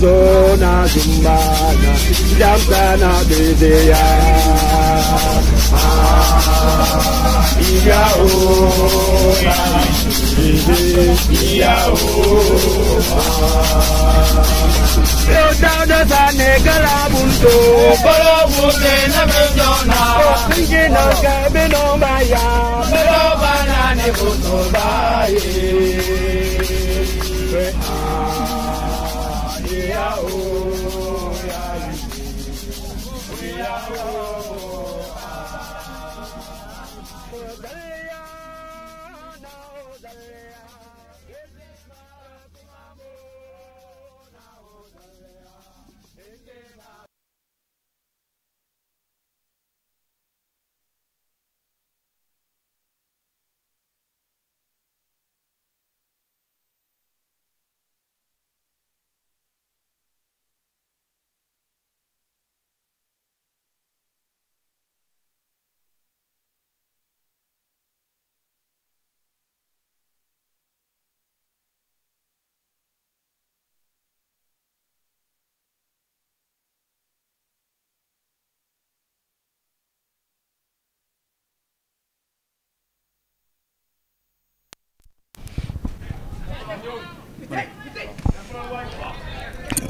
Zona Zumbana, Jamsana Bedea,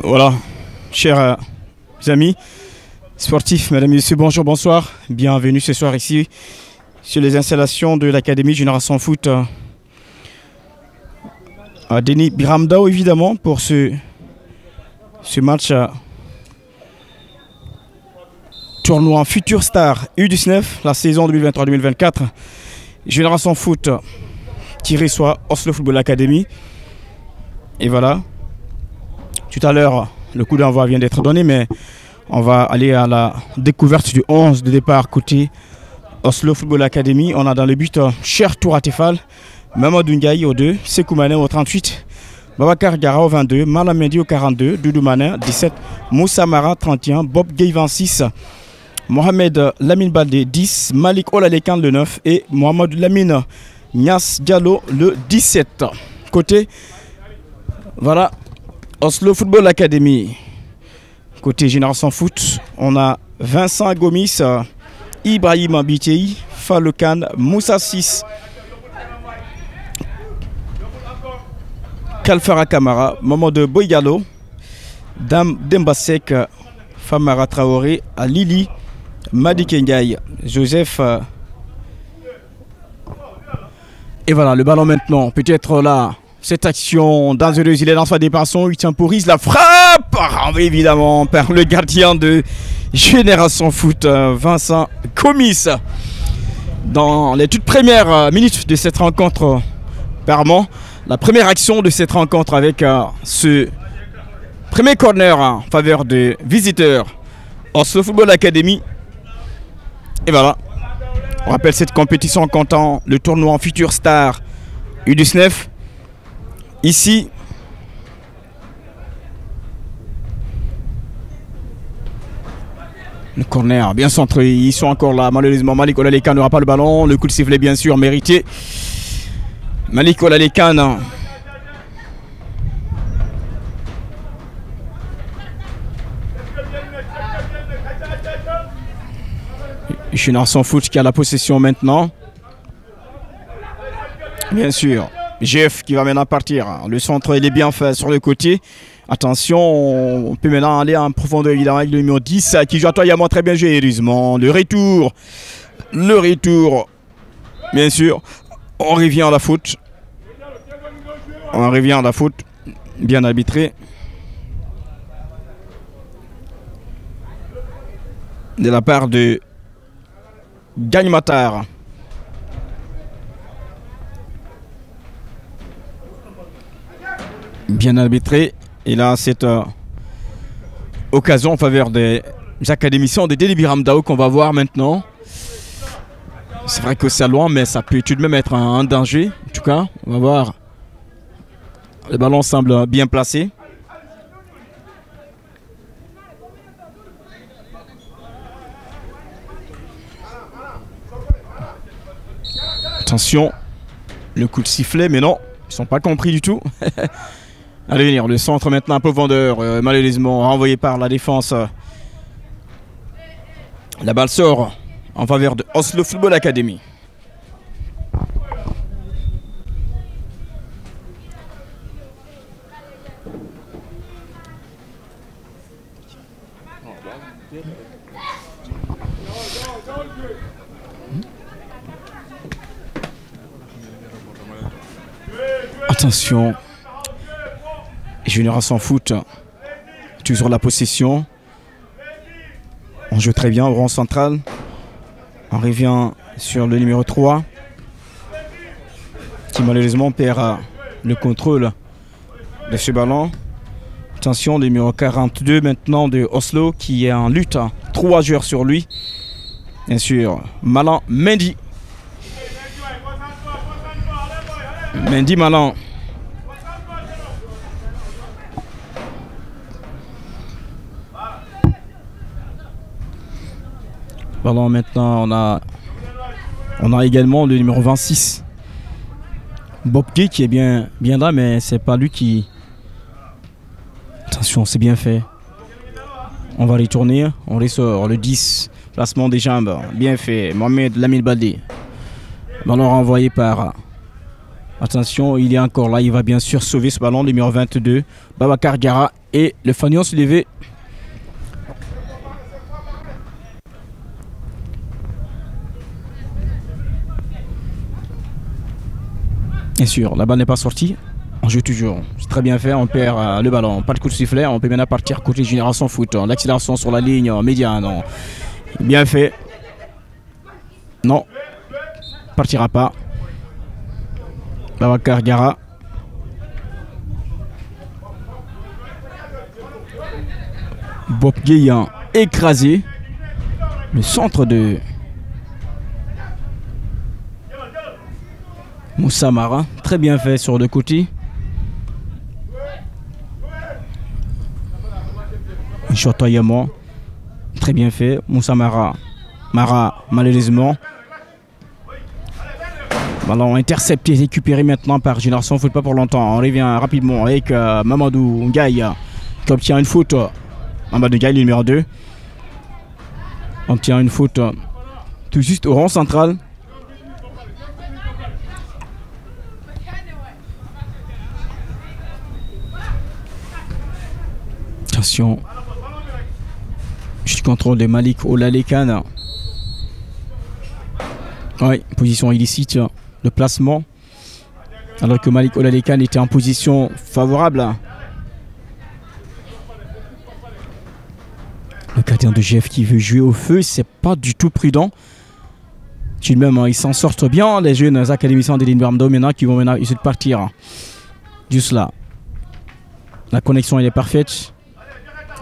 Voilà, chers amis sportifs, mesdames et messieurs, bonjour, bonsoir. Bienvenue ce soir ici sur les installations de l'Académie Génération Foot à Denis Biram Ndao, évidemment, pour ce match tournoi Futur Star U19, la saison 2023-2024. Génération Foot qui reçoit Oslo Football Academy. Et voilà. Tout à l'heure, le coup d'envoi vient d'être donné, mais on va aller à la découverte du 11 de départ côté Oslo Football Academy. On a dans le but Cher Touratefal, Mamadou Ndiaye au 2, Sekou Mané au 38, Babacar Gara au 22, Malamendi au 42, Doudou Mané 17, Moussa Mara 31, Bob Gueye 26, Mohamed Lamine Baldé 10, Malik Olalekan le 9 et Mohamed Lamine Nias Diallo le 17. Côté, voilà, Oslo Football Academy. Côté Génération Foot, on a Vincent Gomis, Ibrahim Abitei, Faloukan, Moussa 6, Kalfara Kamara, Mamadou Boyalo, Dam Dembasek, Famara Traoré, Alili, Madi Kengaï, Joseph. Et voilà, le ballon maintenant, peut-être là. Cette action dangereuse, il est dans sa déparation, il temporise la frappe, évidemment, par le gardien de Génération Foot, Vincent Gomis. Dans les toutes premières minutes de cette rencontre, apparemment, la première action de cette rencontre avec ce premier corner en faveur des visiteurs Oslo Football Academy. Et voilà, on rappelle cette compétition comptant le tournoi en Futur Star U19. Ici, le corner bien centré, ils sont encore là. Malheureusement, Malik Olalekan n'aura pas le ballon. Le coup de sifflet, bien sûr, mérité. Malik Olalekan. Génération Foot qui a la possession maintenant. Bien sûr. Jeff qui va maintenant partir. Le centre il est bien fait sur le côté. Attention, on peut maintenant aller en profondeur évidemment avec le numéro 10 qui joue à toi également très bien joué. Heureusement, le retour. Bien sûr, on revient à la faute. Bien arbitré. De la part de Gagne Matar. Bien arbitré. Et là, cette occasion en faveur des académiciens de Denis Biram Ndao qu'on va voir maintenant. C'est vrai que c'est loin, mais ça peut tout de même être un danger. En tout cas, on va voir Le ballon semble bien placé. Attention, le coup de sifflet, mais non, ils ne sont pas compris du tout. Allez venir, le centre maintenant, profondeur, malheureusement renvoyé par la défense. La balle sort en faveur de Oslo Football Academy. Attention, Génération Foot, toujours la possession. On joue très bien au rang central. On revient sur le numéro 3 qui malheureusement perd le contrôle de ce ballon. Attention, le numéro 42 maintenant de Oslo qui est en lutte. 3 joueurs sur lui. Bien sûr, Malan Mendy. Mendy Malan. Ballon maintenant, on a également le numéro 26. Bob Gay qui est bien là, mais c'est pas lui qui... Attention, c'est bien fait. On va retourner, on ressort le 10. Placement des jambes, bien fait. Mohamed Lamine Baldé. Ballon renvoyé par... Attention, il est encore là, il va bien sûr sauver ce ballon, numéro 22. Babacar Gara et le fanion se lever. Bien sûr, la balle n'est pas sortie. On joue toujours. C'est très bien fait. On perd le ballon. Pas de coup de sifflet. On peut maintenant partir côté Génération Foot. L'accélération sur la ligne médiane. Bien fait. Non. Partira pas. Babacar Gara. Bob Guéyan écrasé. Le centre de Moussa Mara, très bien fait sur le côté. Chatoyement, très bien fait. Moussa Mara, malheureusement. Ballon intercepté, récupéré maintenant par Génération Foot, pas pour longtemps. On revient rapidement avec Mamadou Ngaï qui obtient une faute. Mamadou Ngaï, le numéro 2. On obtient une faute tout juste au rang central. Attention, je contrôle de Malik Olalekan. Oui, position illicite de placement. Alors que Malik Olalekan était en position favorable. Le gardien de GF qui veut jouer au feu, c'est pas du tout prudent. Tout de même, ils s'en sortent bien, les jeunes académiciens de l'Invermdo maintenant qui vont maintenant essayer de partir. Juste là. La connexion elle est parfaite.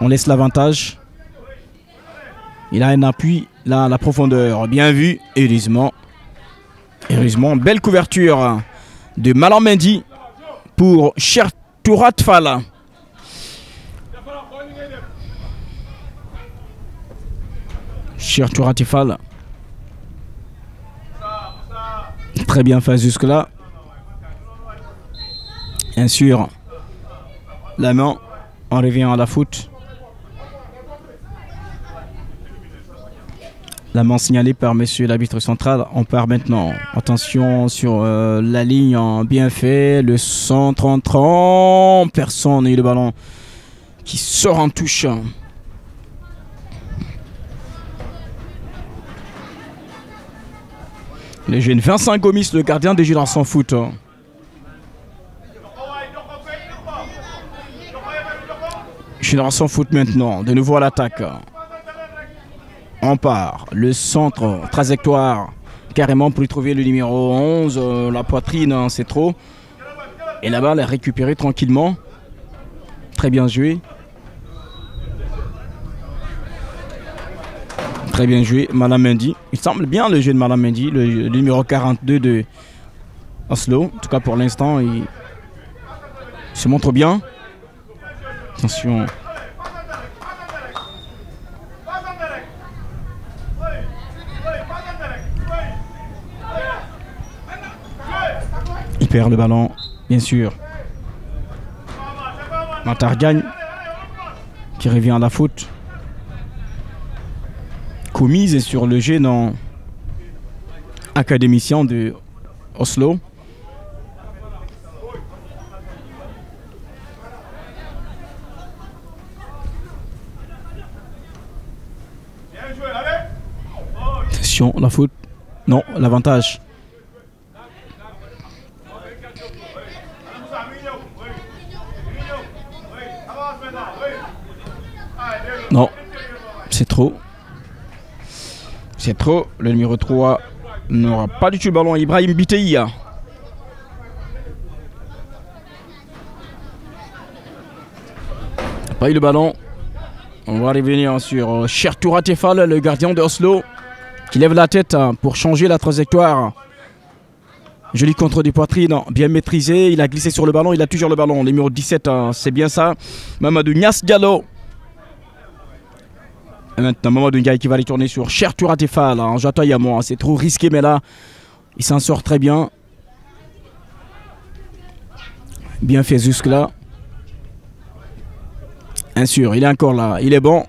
On laisse l'avantage. Il a un appui là, la profondeur. Bien vu. Heureusement. Belle couverture de Malan Mendy pour Chertourat Fall. Chertourat Fall. Très bien fait jusque-là. Bien sûr. La main. On revient à la foot. La main signalée par monsieur l'arbitre central. On part maintenant. Attention sur la ligne. Bien fait. Le centre entrant. Personne et le ballon qui sort en touche. Le jeune Vincent Gomis, le gardien des Génération Foot. Génération Foot maintenant. De nouveau à l'attaque. On part, le centre, trajectoire, carrément pour y trouver le numéro 11, la poitrine, c'est trop. Et la balle est récupérée tranquillement. Très bien joué. Très bien joué, Malan Mendy. Il semble bien le jeu de Malan Mendy, le numéro 42 de Oslo. En tout cas pour l'instant, se montre bien. Attention. Il perd le ballon, bien sûr. Matar gagne, qui revient à la faute. Commise sur le gênant académicien de Oslo. Attention, la faute. Non, l'avantage. Non, c'est trop. C'est trop. Le numéro 3 n'aura pas du tout le ballon. Ibrahim Biteïa. Pas eu le ballon. On va revenir sur Chertoura Tefal, le gardien de Oslo, qui lève la tête pour changer la trajectoire. Joli contre des poitrines, bien maîtrisé. Il a glissé sur le ballon. Il a toujours le ballon. Le numéro 17, c'est bien ça. Mamadou Nias Diallo. Et maintenant, Mamadou Ndiaye qui va retourner sur Chertoura Tefal. J'attends à moi. C'est trop risqué, mais là, il s'en sort très bien. Bien fait jusque-là. Bien sûr, il est encore là. Il est bon.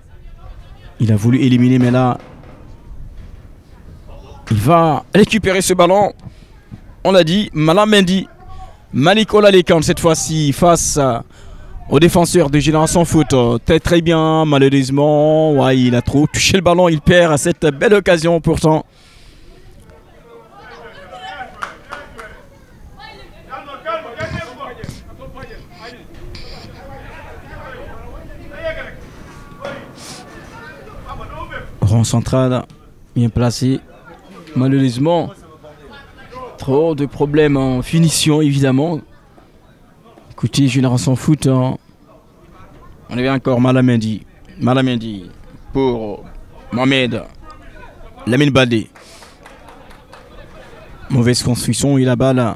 Il a voulu éliminer, mais là, il va récupérer ce ballon. On l'a dit, Malam Mendy. Malik Olalekan, cette fois-ci, face au défenseur de Génération Foot. Très très bien, malheureusement. Ouais, il a trop touché le ballon. Il perd à cette belle occasion pourtant. Rond central, bien placé. Malheureusement, trop de problèmes en finition, évidemment. Écoutez, Génération Foot, on avait encore Malam Mendy. Malam Mendy pour Mohamed Lamine Baldé. Mauvaise construction, il a balle.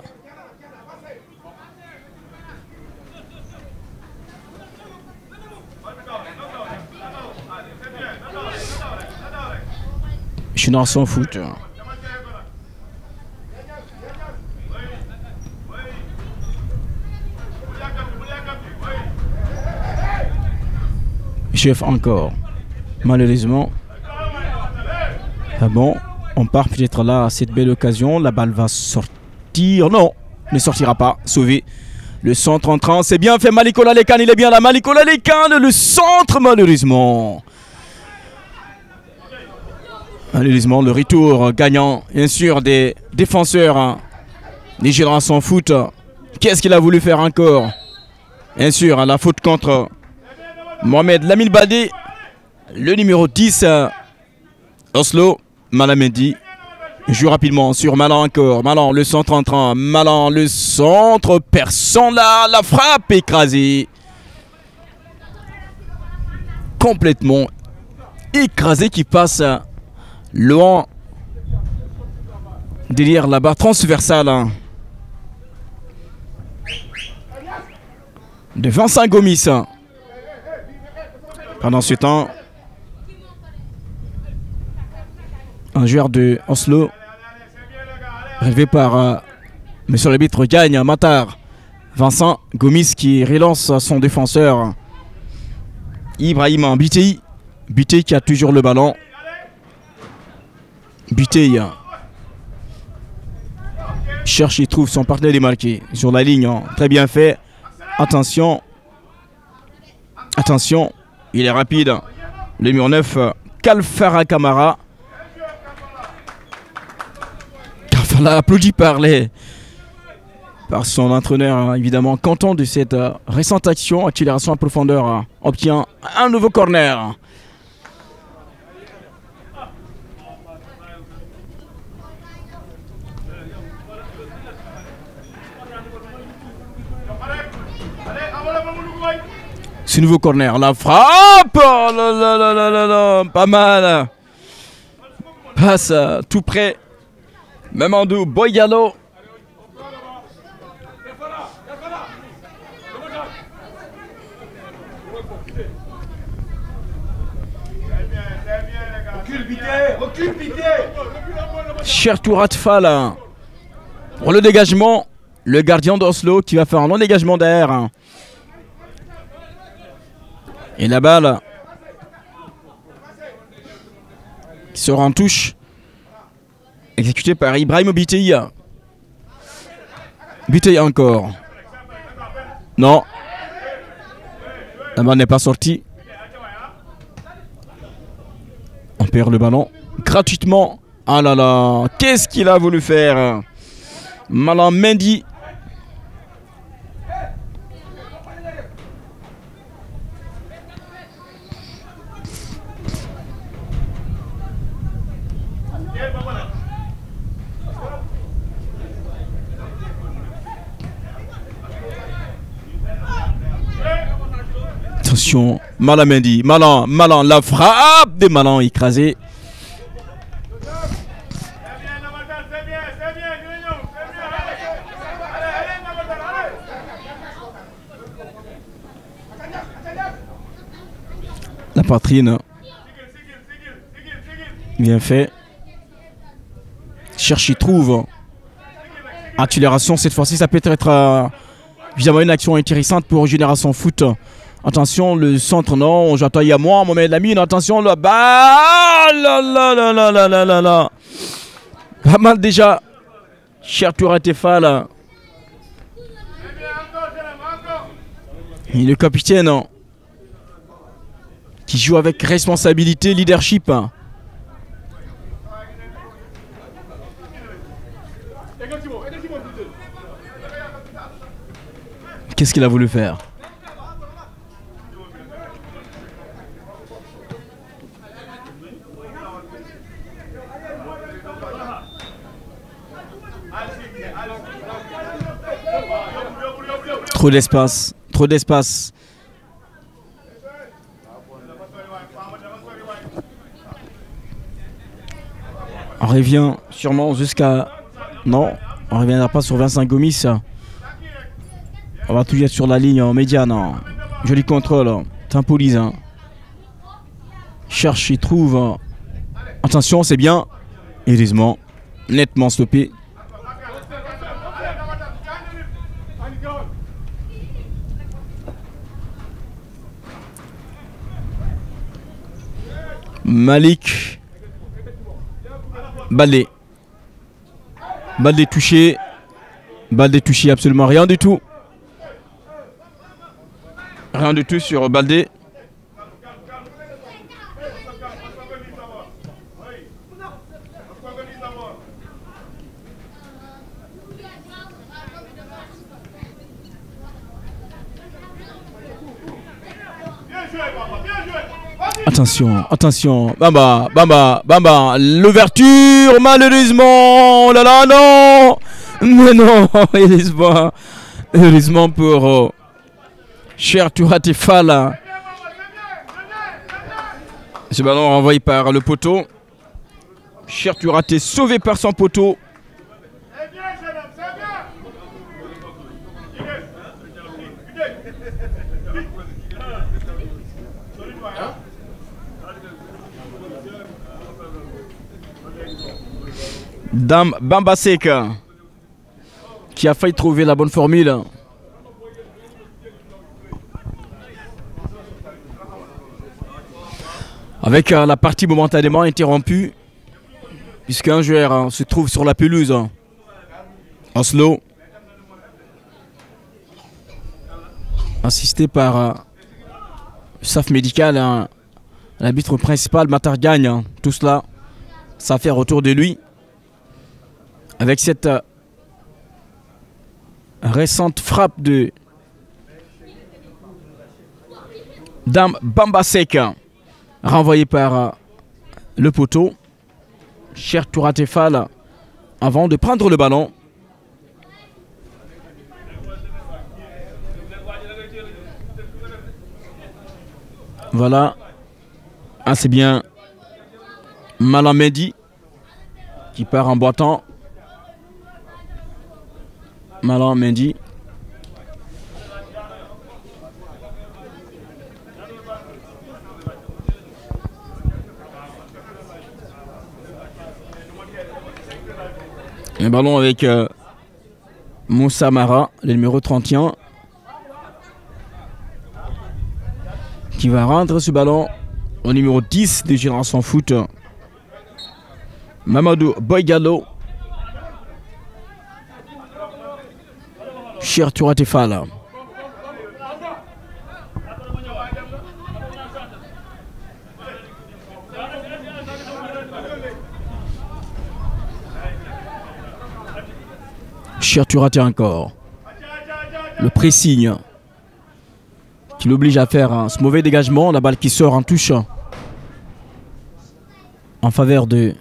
Génération Foot. Chef encore. Malheureusement. Ah bon, on part peut-être là à cette belle occasion. La balle va sortir. Non, ne sortira pas. Sauvé. Le centre entrant, c'est bien fait. Malik Olalekan, il est bien là. Malik Olalekan, le centre, malheureusement. Malheureusement, le retour gagnant, bien sûr, des défenseurs des Génération Foot. Qu'est-ce qu'il a voulu faire encore? Bien sûr, la faute contre Mohamed Lamine Baldé, le numéro 10, Oslo. Malam Mendy joue rapidement sur Malan encore. Malan, le centre entrant. Malan, le centre. Personne là. La frappe écrasée. Complètement écrasé qui passe loin derrière la barre transversale de Vincent Gomis. Pendant ce temps, un joueur de Oslo, relevé par monsieur l'arbitre, gagne Matar. Vincent Gomis qui relance son défenseur Ibrahim Biteï. Biteï qui a toujours le ballon. Biteï cherche et trouve son partenaire démarqué sur la ligne. Très bien fait. Attention. Attention. Il est rapide. Le numéro 9, Kalfara Kamara. Kalfara applaudi par son entraîneur, évidemment content de cette récente action. Accélération en profondeur obtient un nouveau corner. Ce nouveau corner, la frappe, oh là là là là là là, pas mal. Passe tout près. Mamadou Boyalo. Recule, Pité. Cher Tourat Fall. Pour le dégagement, le gardien d'Oslo qui va faire un long dégagement derrière. Et la balle qui sera en touche. Exécuté par Ibrahim Biteya. Biteya encore. Non. La balle n'est pas sortie. On perd le ballon gratuitement. Ah là là. Qu'est-ce qu'il a voulu faire? Malang Mendy. Attention, Malang Mendy, Malang, la frappe de Malang écrasé. La poitrine. Bien fait. Cherche, il trouve. Accélération, cette fois-ci, ça peut être évidemment une action intéressante pour Génération Foot. Attention, le centre, non, j'attends, il y a moi, Mohamed Lamine, attention, le bas, là. Pas mal déjà. Cher Tourat Fall. Et le capitaine qui joue avec responsabilité, leadership. Qu'est-ce qu'il a voulu faire? Trop d'espace, trop d'espace. On revient sûrement jusqu'à... Non, on ne reviendra pas sur Vincent Gomis. On va toujours être sur la ligne en médiane. Joli contrôle. Tempolise. Cherche, il trouve. Attention, c'est bien. Heureusement, nettement stoppé. Malik Baldé. Baldé touché. Baldé touché, absolument rien du tout. Rien du tout sur Baldé. Attention, attention, Bamba, l'ouverture, malheureusement, oh là là, non, mais non, heureusement pour cher Tourat Fall. Ce ballon renvoyé par le poteau, cher Tourat est sauvé par son poteau. Dame Bamba Seka qui a failli trouver la bonne formule. Avec la partie momentanément interrompue puisqu'un joueur se trouve sur la pelouse. Oslo assisté par le staff médical, l'arbitre principal Matar Gagne. Tout cela, ça fait autour de lui. Avec cette récente frappe de Dame Bamba Seka, renvoyée par le poteau, cher Tourat Fall, avant de prendre le ballon. Voilà. Ah, c'est bien Malang Mendy qui part en boitant. Malang Mendy. Un ballon avec Moussa Mara, le numéro 31. Qui va rendre ce ballon au numéro 10 de Génération Foot. Mamadou Boygalo. Cher Turatefal. Cher Turaté encore. Le pressing qui l'oblige à faire ce mauvais dégagement. La balle qui sort en touche en faveur de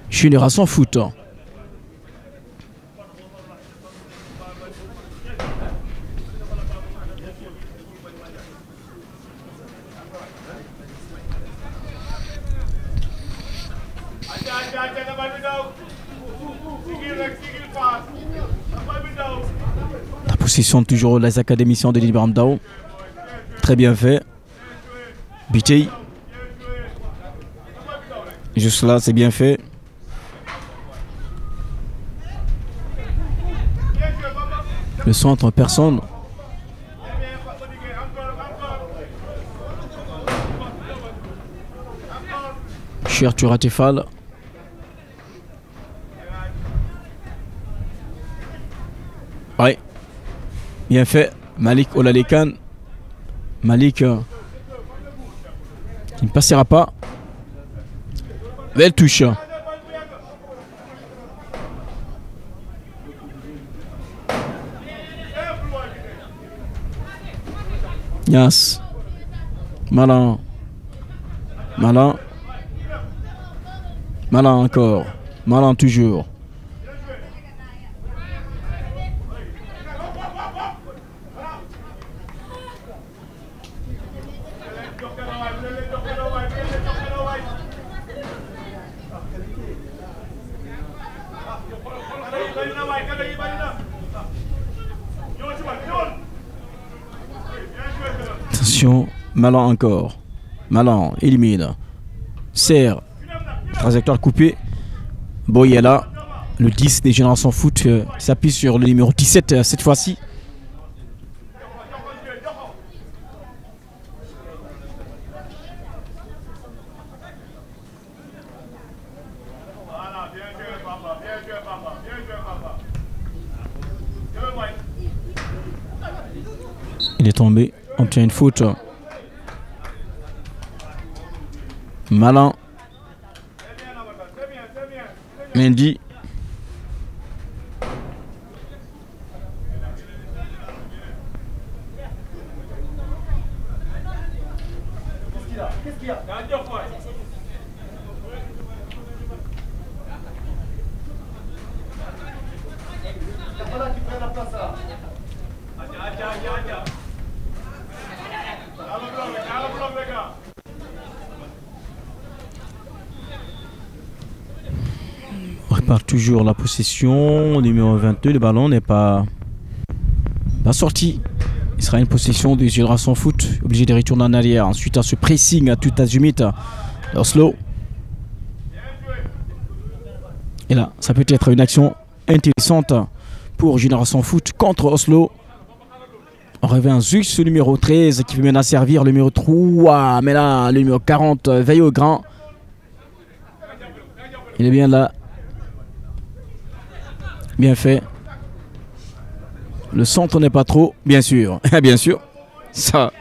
Génération Foot. La possession toujours les académiciens de Libram Dao. Très bien fait. Bitey. Juste là, c'est bien fait. Le centre, personne. Cher Turatefal. Oui, bien fait. Malik Olalekan. Malik qui ne passera pas. Belle touche. Yes. Malin. Malin. Malin encore. Malin toujours. Attention, Malin encore. Malin élimine. Serre. Trajectoire coupée. Boyela, le 10 des Générations Foot, qui s'appuie sur le numéro 17 cette fois-ci. Il est tombé, on obtient une faute. Malin. Mendy. Qu'est-ce qu'il y a? On répare toujours la possession. Numéro 22, le ballon n'est pas sorti. Il sera une possession de Génération Foot, obligé de retourner en arrière. Ensuite, à ce pressing à tout azimut Oslo. Et là, ça peut être une action intéressante pour Génération Foot contre Oslo. On revient juste sur le numéro 13 qui veut maintenant servir le numéro 3. Mais là, le numéro 40 veille au grand. Il est bien là. Bien fait. Le centre n'est pas trop, bien sûr. Bien sûr. Ça.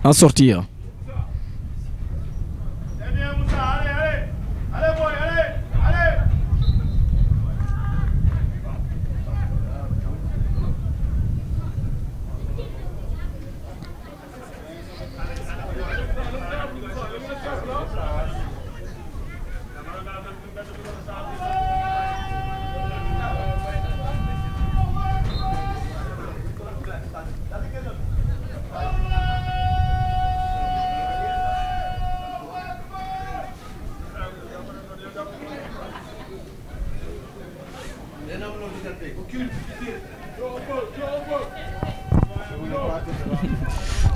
En sortir.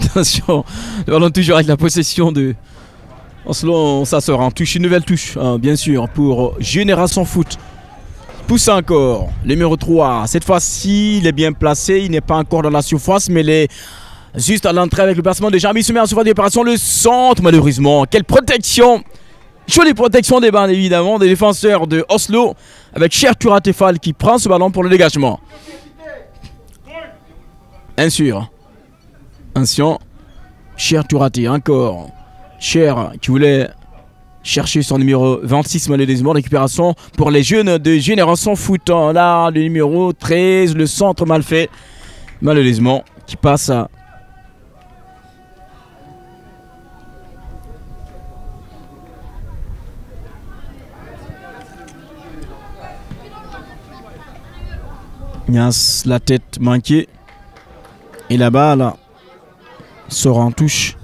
Attention, le ballon toujours avec la possession de Oslo, ça sera en touche, une nouvelle touche, hein, bien sûr, pour Génération Foot. Pousse encore, le numéro 3. Cette fois-ci, il est bien placé, il n'est pas encore dans la surface, mais il est juste à l'entrée avec le placement de Jamie. Il se met en surface d'opération, le centre, malheureusement. Quelle protection! Jolie protection des bandes, évidemment, des défenseurs de Oslo, avec Cher Turatefal qui prend ce ballon pour le dégagement. Insur. Ancien. Cher Turaté, encore. Cher qui voulait chercher son numéro 26, malheureusement. Récupération pour les jeunes de Génération Foot. Là, le numéro 13, le centre mal fait. Malheureusement, qui passe à... Nias, la tête manquée. Et la balle sort en touche.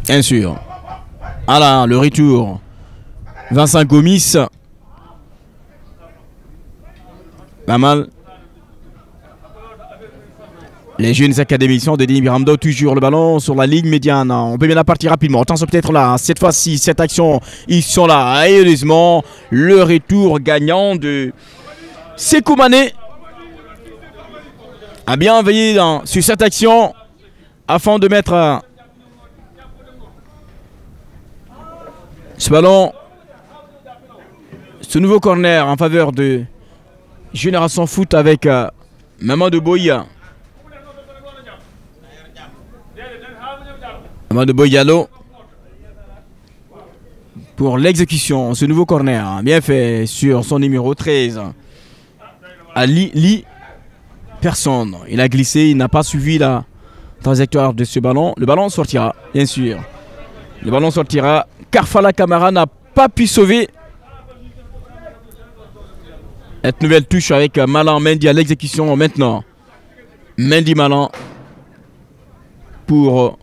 Bien sûr. Voilà, le retour. Vincent Gomis. Pas mal. Les jeunes académiciens de Denis Biramdo, toujours le ballon sur la ligne médiane. On peut bien la partie rapidement. Attention peut-être là. Cette fois-ci, cette action, ils sont là. Et heureusement, le retour gagnant de Sekou Mané a bien veillé sur cette action afin de mettre ce ballon, ce nouveau corner en faveur de Génération Foot avec Mamadou Boya. Mamadou Boyalo pour l'exécution, ce nouveau corner bien fait sur son numéro 13. Ali personne. Il a glissé, il n'a pas suivi la trajectoire de ce ballon. Le ballon sortira, bien sûr. Le ballon sortira. Karfala Camara n'a pas pu sauver. Cette nouvelle touche avec Malan Mendy à l'exécution maintenant. Mendy Malan pour...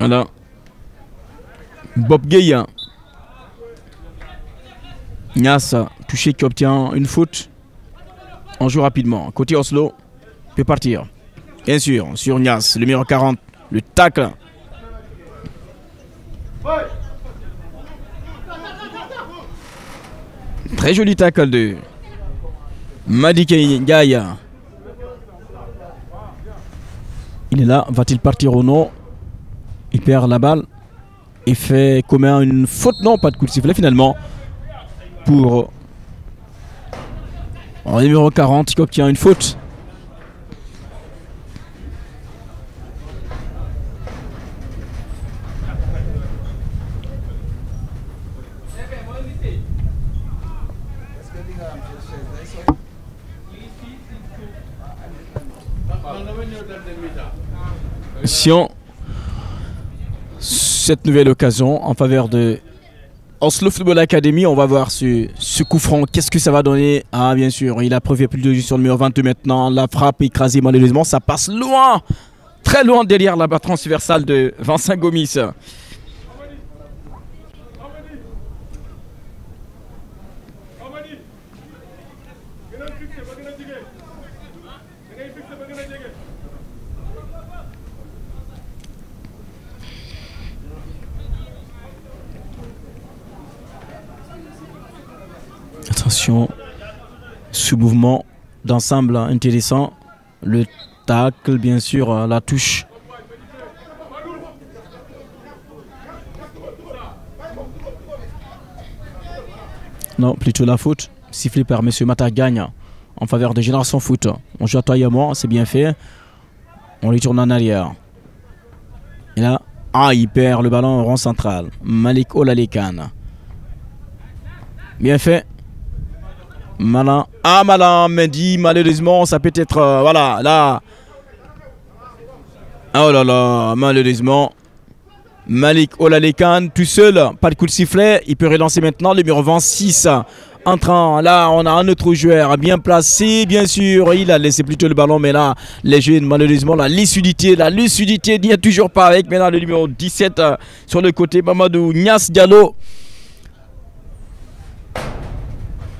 Voilà. Bob Gay. Nias, touché qui obtient une faute. On joue rapidement. Côté Oslo, peut partir. Bien sûr, sur Nias, le numéro 40. Le tacle. Très joli tacle de Madiké Gaïa. Il est là, va-t-il partir ou non? Il perd la balle. Il fait commet une faute. Non, pas de coup de sifflet finalement. Pour le numéro 40 qui obtient une faute. Cette nouvelle occasion en faveur de Oslo Football Academy, on va voir ce coup franc, qu'est-ce que ça va donner? Ah bien sûr, il a prévu plus de jeu sur le numéro 22 maintenant, la frappe écrasée malheureusement, ça passe loin, très loin derrière la barre transversale de Vincent Gomis. Attention, ce mouvement d'ensemble intéressant, le tacle bien sûr, la touche. Non, plutôt la faute, sifflée par M. Matagagne en faveur de Génération Foot. On joue à toi et à moi, c'est bien fait. On retourne en arrière. Et là, il perd le ballon au rond central. Malik Olalekan. Bien fait. Malin. Malin Mendy, malheureusement, ça peut être... voilà, là. Oh là là, malheureusement. Malik Olalekan, tout seul, pas de coup de sifflet. Il peut relancer maintenant, le numéro 26. Entrant, là, on a un autre joueur bien placé, bien sûr. Il a laissé plutôt le ballon, mais là, les jeunes, malheureusement, la lucidité n'y a toujours pas avec. Maintenant, le numéro 17 sur le côté, Mamadou Nias Diallo.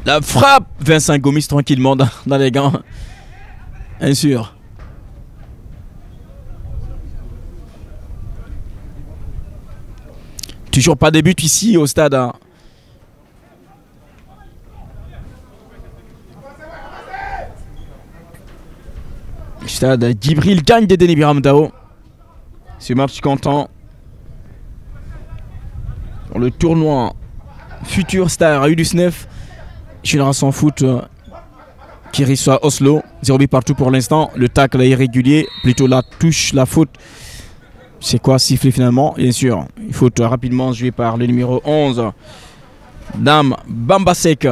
La frappe, Vincent Gomis tranquillement dans les gants. Bien sûr. Toujours pas de but ici au stade. Hein. Stade Djibril gagne de Denis Biram Dao. Ce match comptant dans le tournoi Futur Star à U19. Génération Foot qui reçoit Oslo. 0 but partout pour l'instant. Le tacle est irrégulier. Plutôt la touche, la faute. C'est quoi siffler finalement? Bien sûr. Il faut rapidement jouer par le numéro 11. Dame Bambasek.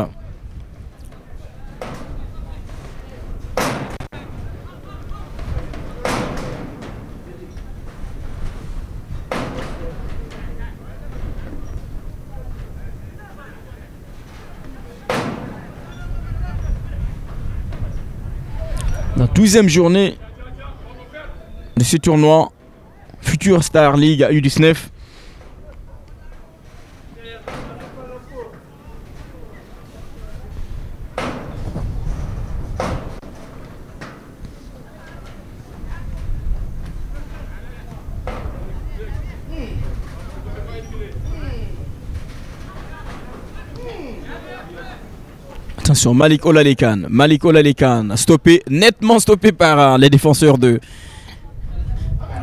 La 12e journée de ce tournoi Futur Star League à U19. Attention, Malik Olalekan. Malik Olalekan stoppé, nettement stoppé par les défenseurs de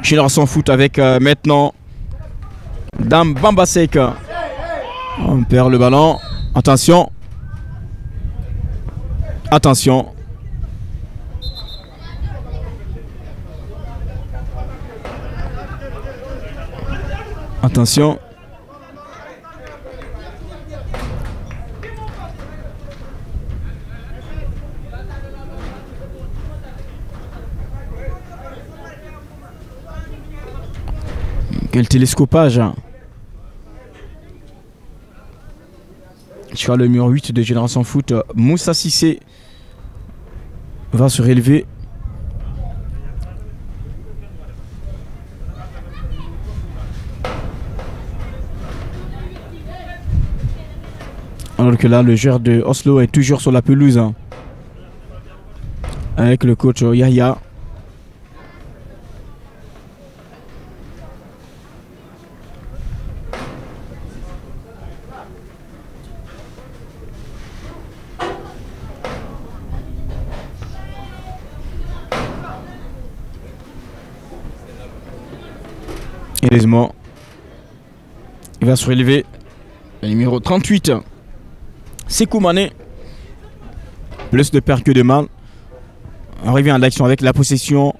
Génération Foot avec maintenant Dame Bambasek. On perd le ballon. Attention. Attention. Attention. Quel télescopage. Sur le mur 8 de Génération Foot, Moussa Sissé va se relever. Alors que là, le joueur de Oslo est toujours sur la pelouse. Hein, avec le coach Yahya. Heureusement, il va se relever le numéro 38. Sekou Mané. Plus de perte que de mal. On revient à l'action avec la possession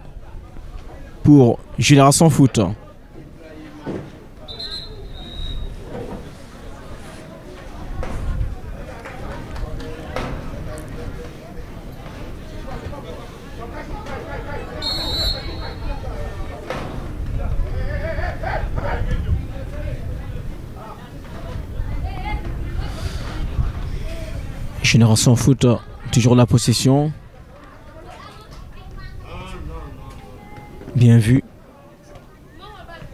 pour Génération Foot. Génération Foot, toujours la possession. Bien vu.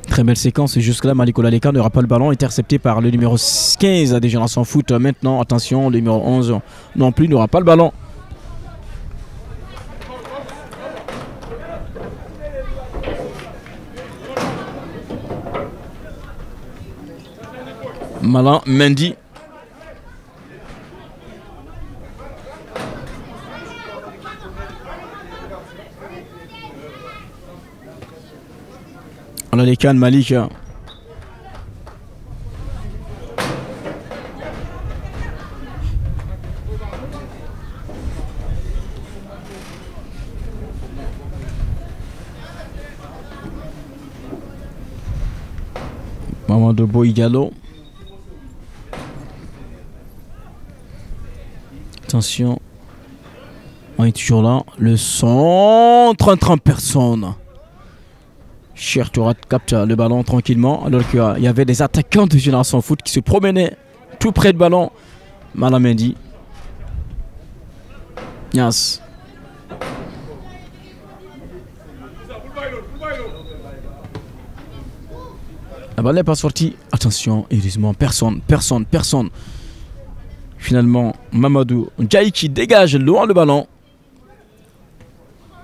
Très belle séquence. Et jusque-là, Malik Olalekan n'aura pas le ballon. Intercepté par le numéro 15 des Génération Foot. Maintenant, attention, le numéro 11 non plus n'aura pas le ballon. Malin Mendy. Olalekan, Malik. Mamadou Boy Diallo. Attention. On est toujours là. Le centre, 30 personnes. Cher Tourat capte le ballon tranquillement alors qu'il y avait des attaquants de Génération Foot qui se promenaient tout près du ballon. Malamendi. Nias. La balle n'est pas sortie. Attention, heureusement, personne. Finalement, Mamadou Ndiaye qui dégage loin le ballon.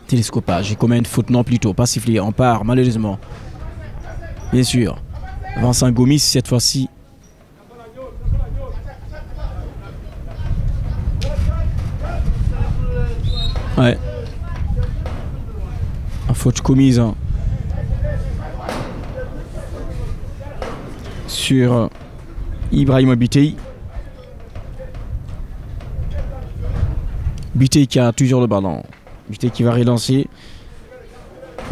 Télescopage, il commet une faute, non plutôt, pas sifflé, on part malheureusement. Bien sûr, Vincent Gomis cette fois-ci. Ouais. Une faute commise sur Ibrahima Bitey. Bitey qui a toujours le ballon. Bitey qui va relancer.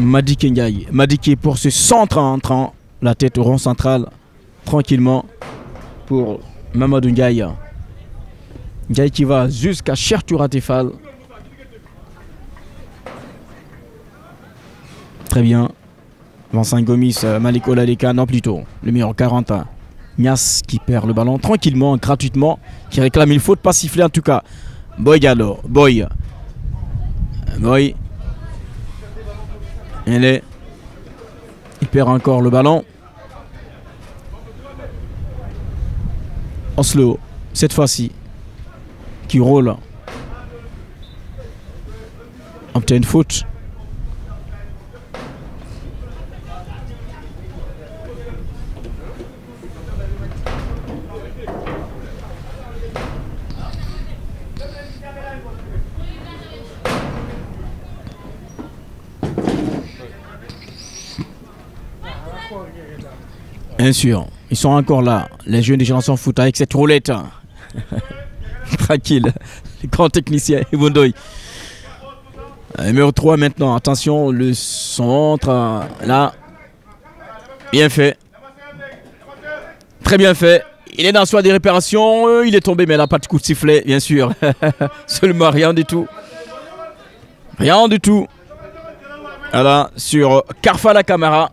Madick Ndiaye. Madick pour ce centre en entrant. La tête au rond central. Tranquillement. Pour Mamadou Ndiaye. Ndiaye qui va jusqu'à Chertoura Tefal. Très bien. Vincent Gomis, Malik Oladeka, non plutôt. Le numéro 40. Nias qui perd le ballon tranquillement, gratuitement. Qui réclame une faute, pas sifflée en tout cas. Boy Gallo. Boy. Il perd encore le ballon. Oslo, cette fois-ci, qui roule. Obtient une faute. Bien sûr, ils sont encore là, les jeunes des générations foot avec cette roulette. Tranquille, les grands techniciens, Ibondoy. Numéro 3 maintenant, attention, le centre, là. Bien fait. Très bien fait. Il est dans soi des réparations, il est tombé, mais il n'a pas de coup de sifflet, bien sûr. Seulement rien du tout. Rien du tout. Voilà, sur Karfala Camara.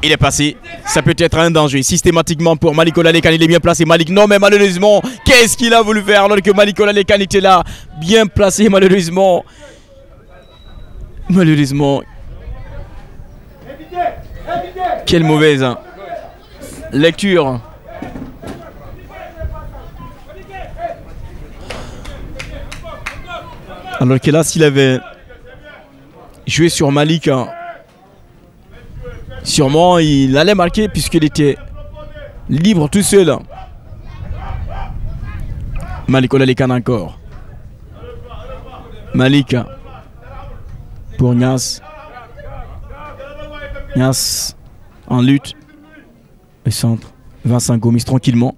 Il est passé, ça peut être un danger systématiquement pour Malik Oladeka. Il est bien placé, Malik, non mais malheureusement, qu'est-ce qu'il a voulu faire alors que Malik Oladeka était là, bien placé malheureusement. Malheureusement. Quelle mauvaise lecture. Alors que là, s'il avait joué sur Malik, sûrement il allait marquer puisqu'il était libre tout seul. Malik Oladeka encore. Malik pour Nias. Nias en lutte. Le centre. Vincent Gomis tranquillement.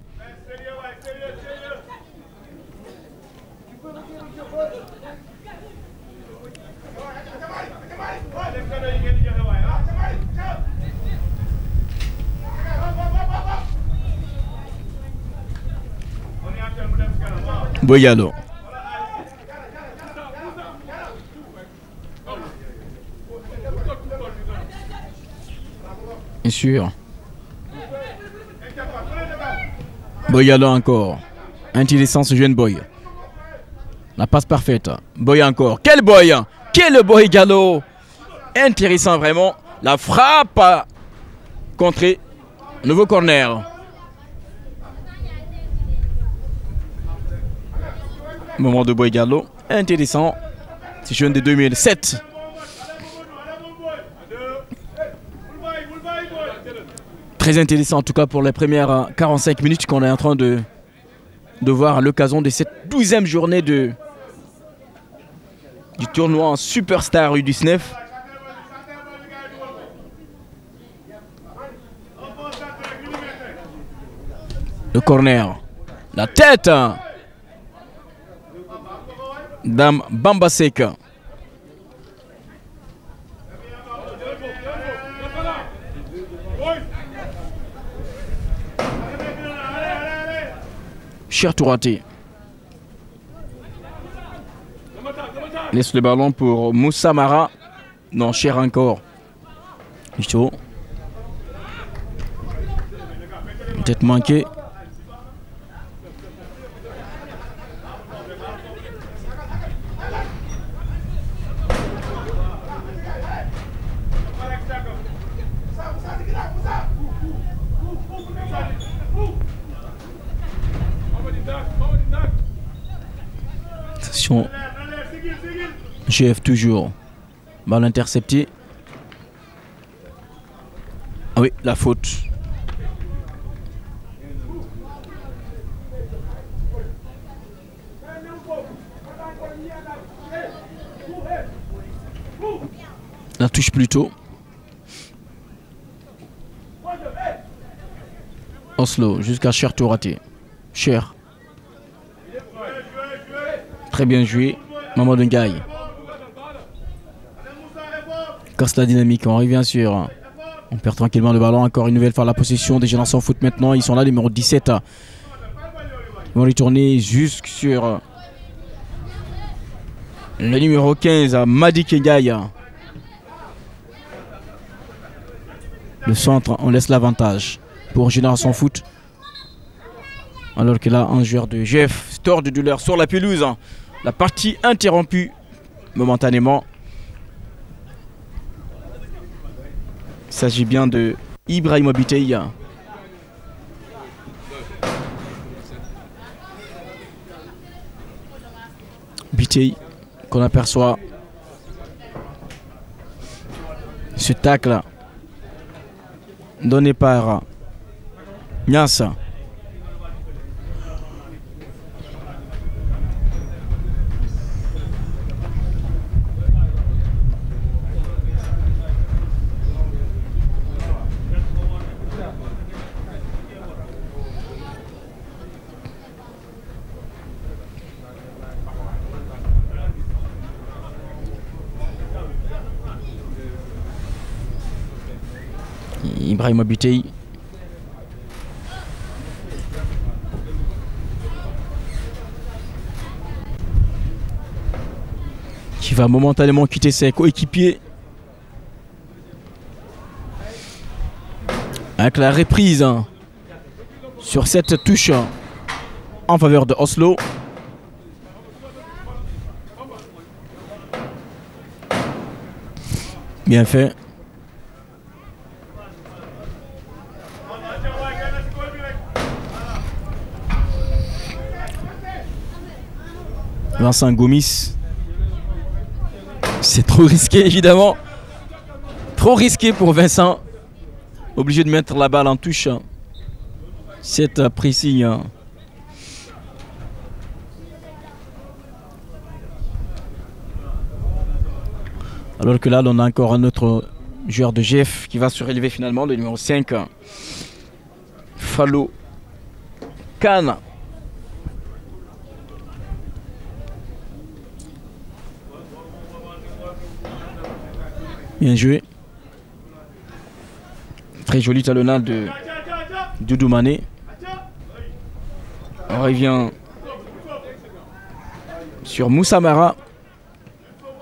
Boyalo. Bien sûr. Boyalo encore. Intéressant ce jeune boy. La passe parfaite. Boy encore. Quel boy! Quel boy Gallo! Intéressant vraiment. La frappe à contrer. Nouveau corner. Moment de Boy Gallo. Intéressant. C'est jeune de 2007. Très intéressant en tout cas pour les premières 45 minutes qu'on est en train de voir à l'occasion de cette 12e journée du tournoi en Superstar U19. Le corner. La tête Dame Bambaseka. Cher Touraté. Laisse le ballon pour Moussa Mara. Non, Cher encore. Chaud. Peut-être manqué. Attention. GF toujours. Balle interceptée. Ah oui, la faute. La touche plus tôt. Oslo jusqu'à Cher Touraté. Cher. Très bien joué. Mamadou Ndiaye. Casse la dynamique. On revient sur. On perd tranquillement le ballon. Encore une nouvelle fois la possession des Générations Foot maintenant. Ils sont là, numéro 17. Ils vont retourner jusque sur le numéro 15, Madi Kengaï. Le centre, on laisse l'avantage pour Génération Foot. Alors que là, un joueur de GF store de douleur sur la pelouse. La partie interrompue momentanément. Il s'agit bien de Ibrahima Bitey. Bitey qu'on aperçoit. Ce tacle donné par Niassa. Ibrahima Bitey. Qui va momentanément quitter ses coéquipiers. Avec la reprise sur cette touche en faveur de Oslo. Bien fait. Vincent Gomis. C'est trop risqué évidemment. Trop risqué pour Vincent. Obligé de mettre la balle en touche. C'est précis. Alors que là, on a encore un autre joueur de GF qui va se relever finalement, le numéro 5. Fallo Khan. Bien joué. Très joli talonnade de Doudou Mané. On revient sur Moussa Mara.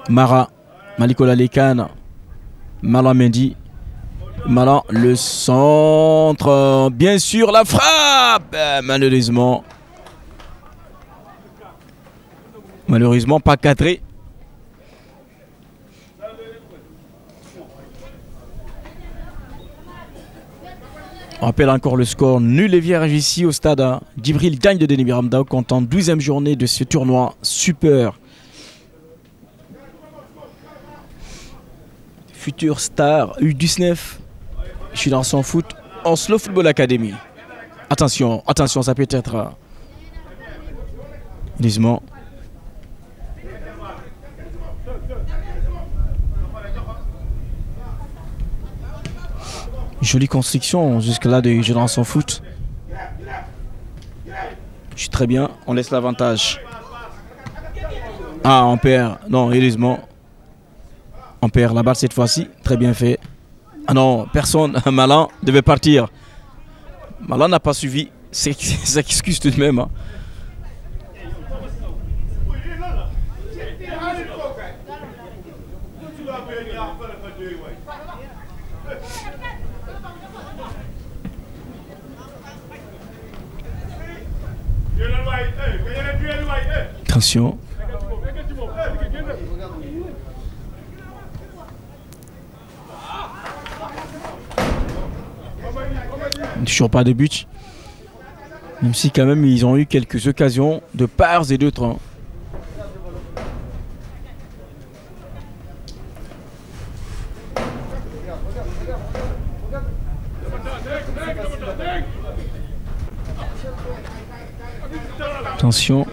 Mara. Malikola Lekan. Malan Mendy. Malan, le centre. Bien sûr, la frappe. Malheureusement, pas cadré. On rappelle encore le score nul et vierge ici au stade Djibril Diagne de Denis Biramda, comptant 12e journée de ce tournoi super. Futur Star U19, Génération Foot, Oslo Football Academy. Attention, attention, ça peut être lisement. Jolie construction jusque-là de Génération Foot. Je suis très bien, on laisse l'avantage. Ah, on perd. Non, heureusement. On perd la balle cette fois-ci. Très bien fait. Ah non, personne. Malan devait partir. Malan n'a pas suivi. Ça excuse tout de même. Hein. Attention. Toujours pas de but. Même si quand même ils ont eu quelques occasions de part et d'autre. Hein. Attention.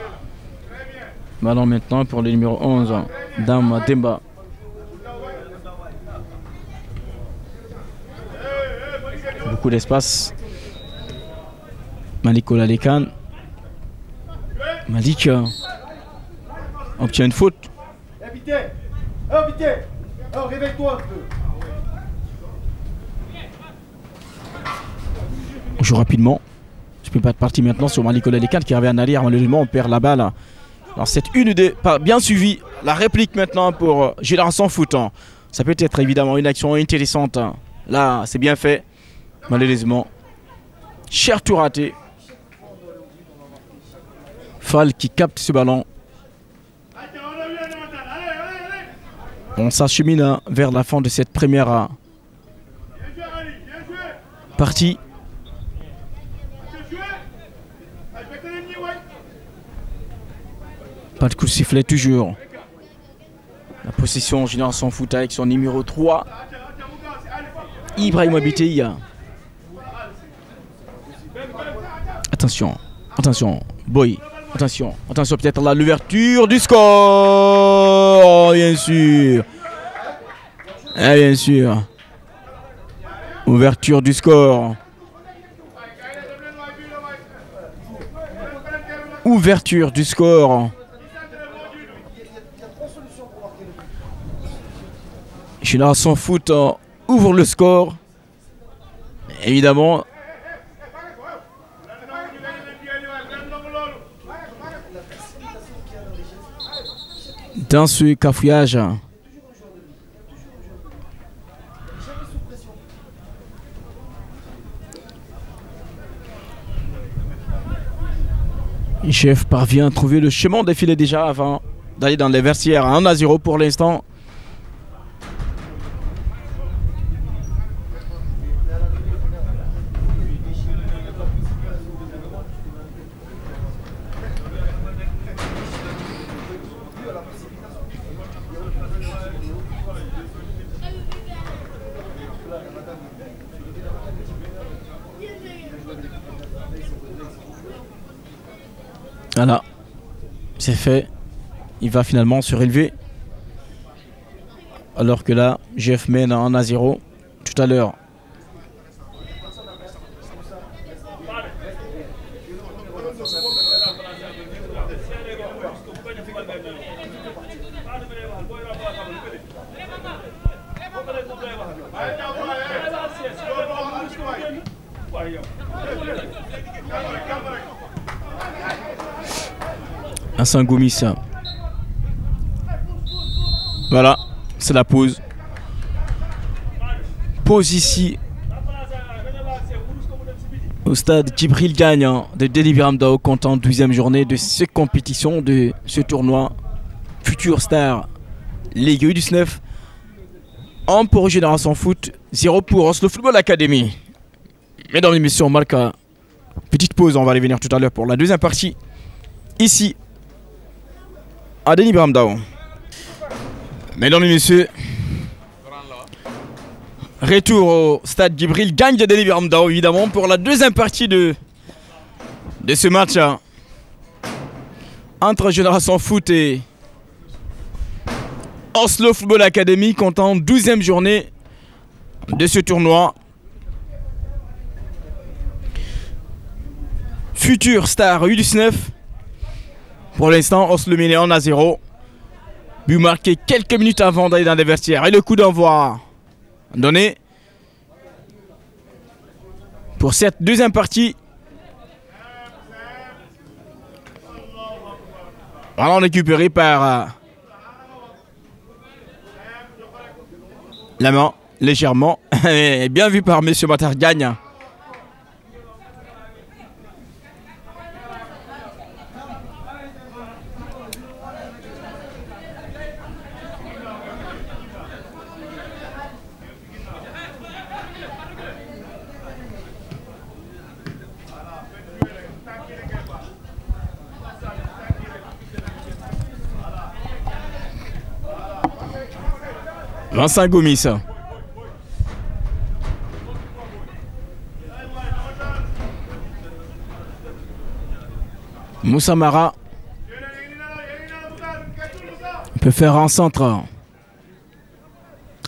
Ballon maintenant pour le numéro 11, Dame Demba. Beaucoup d'espace. Malik Olalekan. Malik obtient une faute. Réveille-toi un peu. On joue rapidement. Je peux pas être parti maintenant sur Malik Olalekan qui revient en arrière. Malheureusement, on perd la balle. Alors, c'est une idée bien suivie. La réplique maintenant pour Génération Foot. Ça peut être évidemment une action intéressante. Là, c'est bien fait. Malheureusement, cher tout raté. Fall qui capte ce ballon. On s'achemine vers la fin de cette première partie. Pas de coup de sifflet toujours. La possession Génération Foot avec son numéro 3. Ibrahim Abiteya. Attention, attention, Boy. Attention, attention peut-être là l'ouverture du score. Oh, bien sûr. Bien sûr. Ouverture du score. Ouverture du score. Génération Foot ouvre le score. Évidemment. Dans ce cafouillage. Chef parvient à trouver le chemin défilé déjà avant d'aller dans les vestiaires. 1-0 pour l'instant. Voilà, c'est fait. Il va finalement se relever. Alors que là, GF mène 1-0 tout à l'heure. Un Saint-Gomis. Voilà, c'est la pause. Pause ici au stade Djibril Gagne de Delivery Dao, comptant 12e journée de cette compétition, de ce tournoi Futur Star Ligue U19. 1 pour Génération Foot, 0 pour Oslo Football Academy. Mesdames et messieurs, on marque une petite pause. On va revenir tout à l'heure pour la deuxième partie. Ici, à Delivery Dao. Mesdames et messieurs, retour au stade Djibril Gagne de Delivery Dao, évidemment, pour la deuxième partie de ce match entre Génération Foot et Oslo Football Academy, comptant 12e journée de ce tournoi. Futur Star U19. Pour l'instant, Oslo mène 1-0. But marqué quelques minutes avant d'aller dans les vestiaires. Et le coup d'envoi donné pour cette deuxième partie. Ballon récupéré par la main, légèrement. Et bien vu par M. Matar Gagne. Vincent Gomis. Moussa Mara peut faire un centre.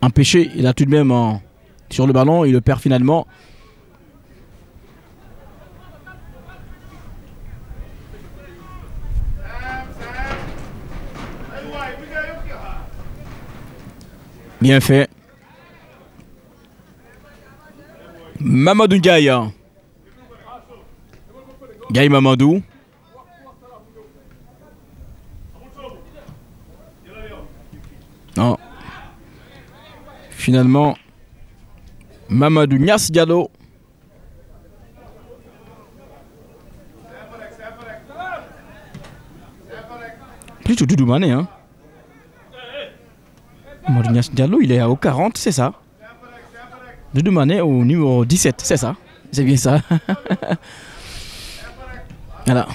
Empêché, il a tout de même sur le ballon, il le perd finalement. Bien fait. Mamadou Ndiaye. Gaï Mamadou. Non. Finalement, Mamadou Niass Diallo. Plutôt Doudou Mané, hein. Mamadou Niass Diallo, il est au 40, c'est ça. Doudou Mané au numéro 17, c'est ça. C'est bien ça. Voilà.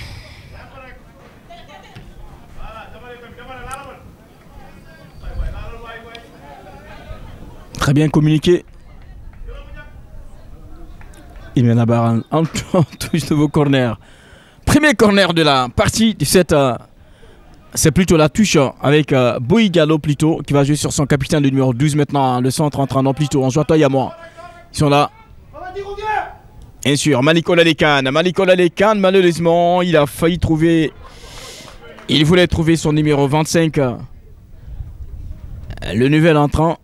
Très bien communiqué. Il met la barre en touche nouveau corner. Premier corner de la partie de cette. C'est plutôt la touche avec Boy Gallo plutôt qui va jouer sur son capitaine le numéro 12 maintenant. Le centre entraînant plutôt. On joue à toi et à moi. Ils sont là. Bien sûr, Malikola Lekan. Malikola Lekan, malheureusement, il a failli trouver. Il voulait trouver son numéro 25. Le nouvel entrant.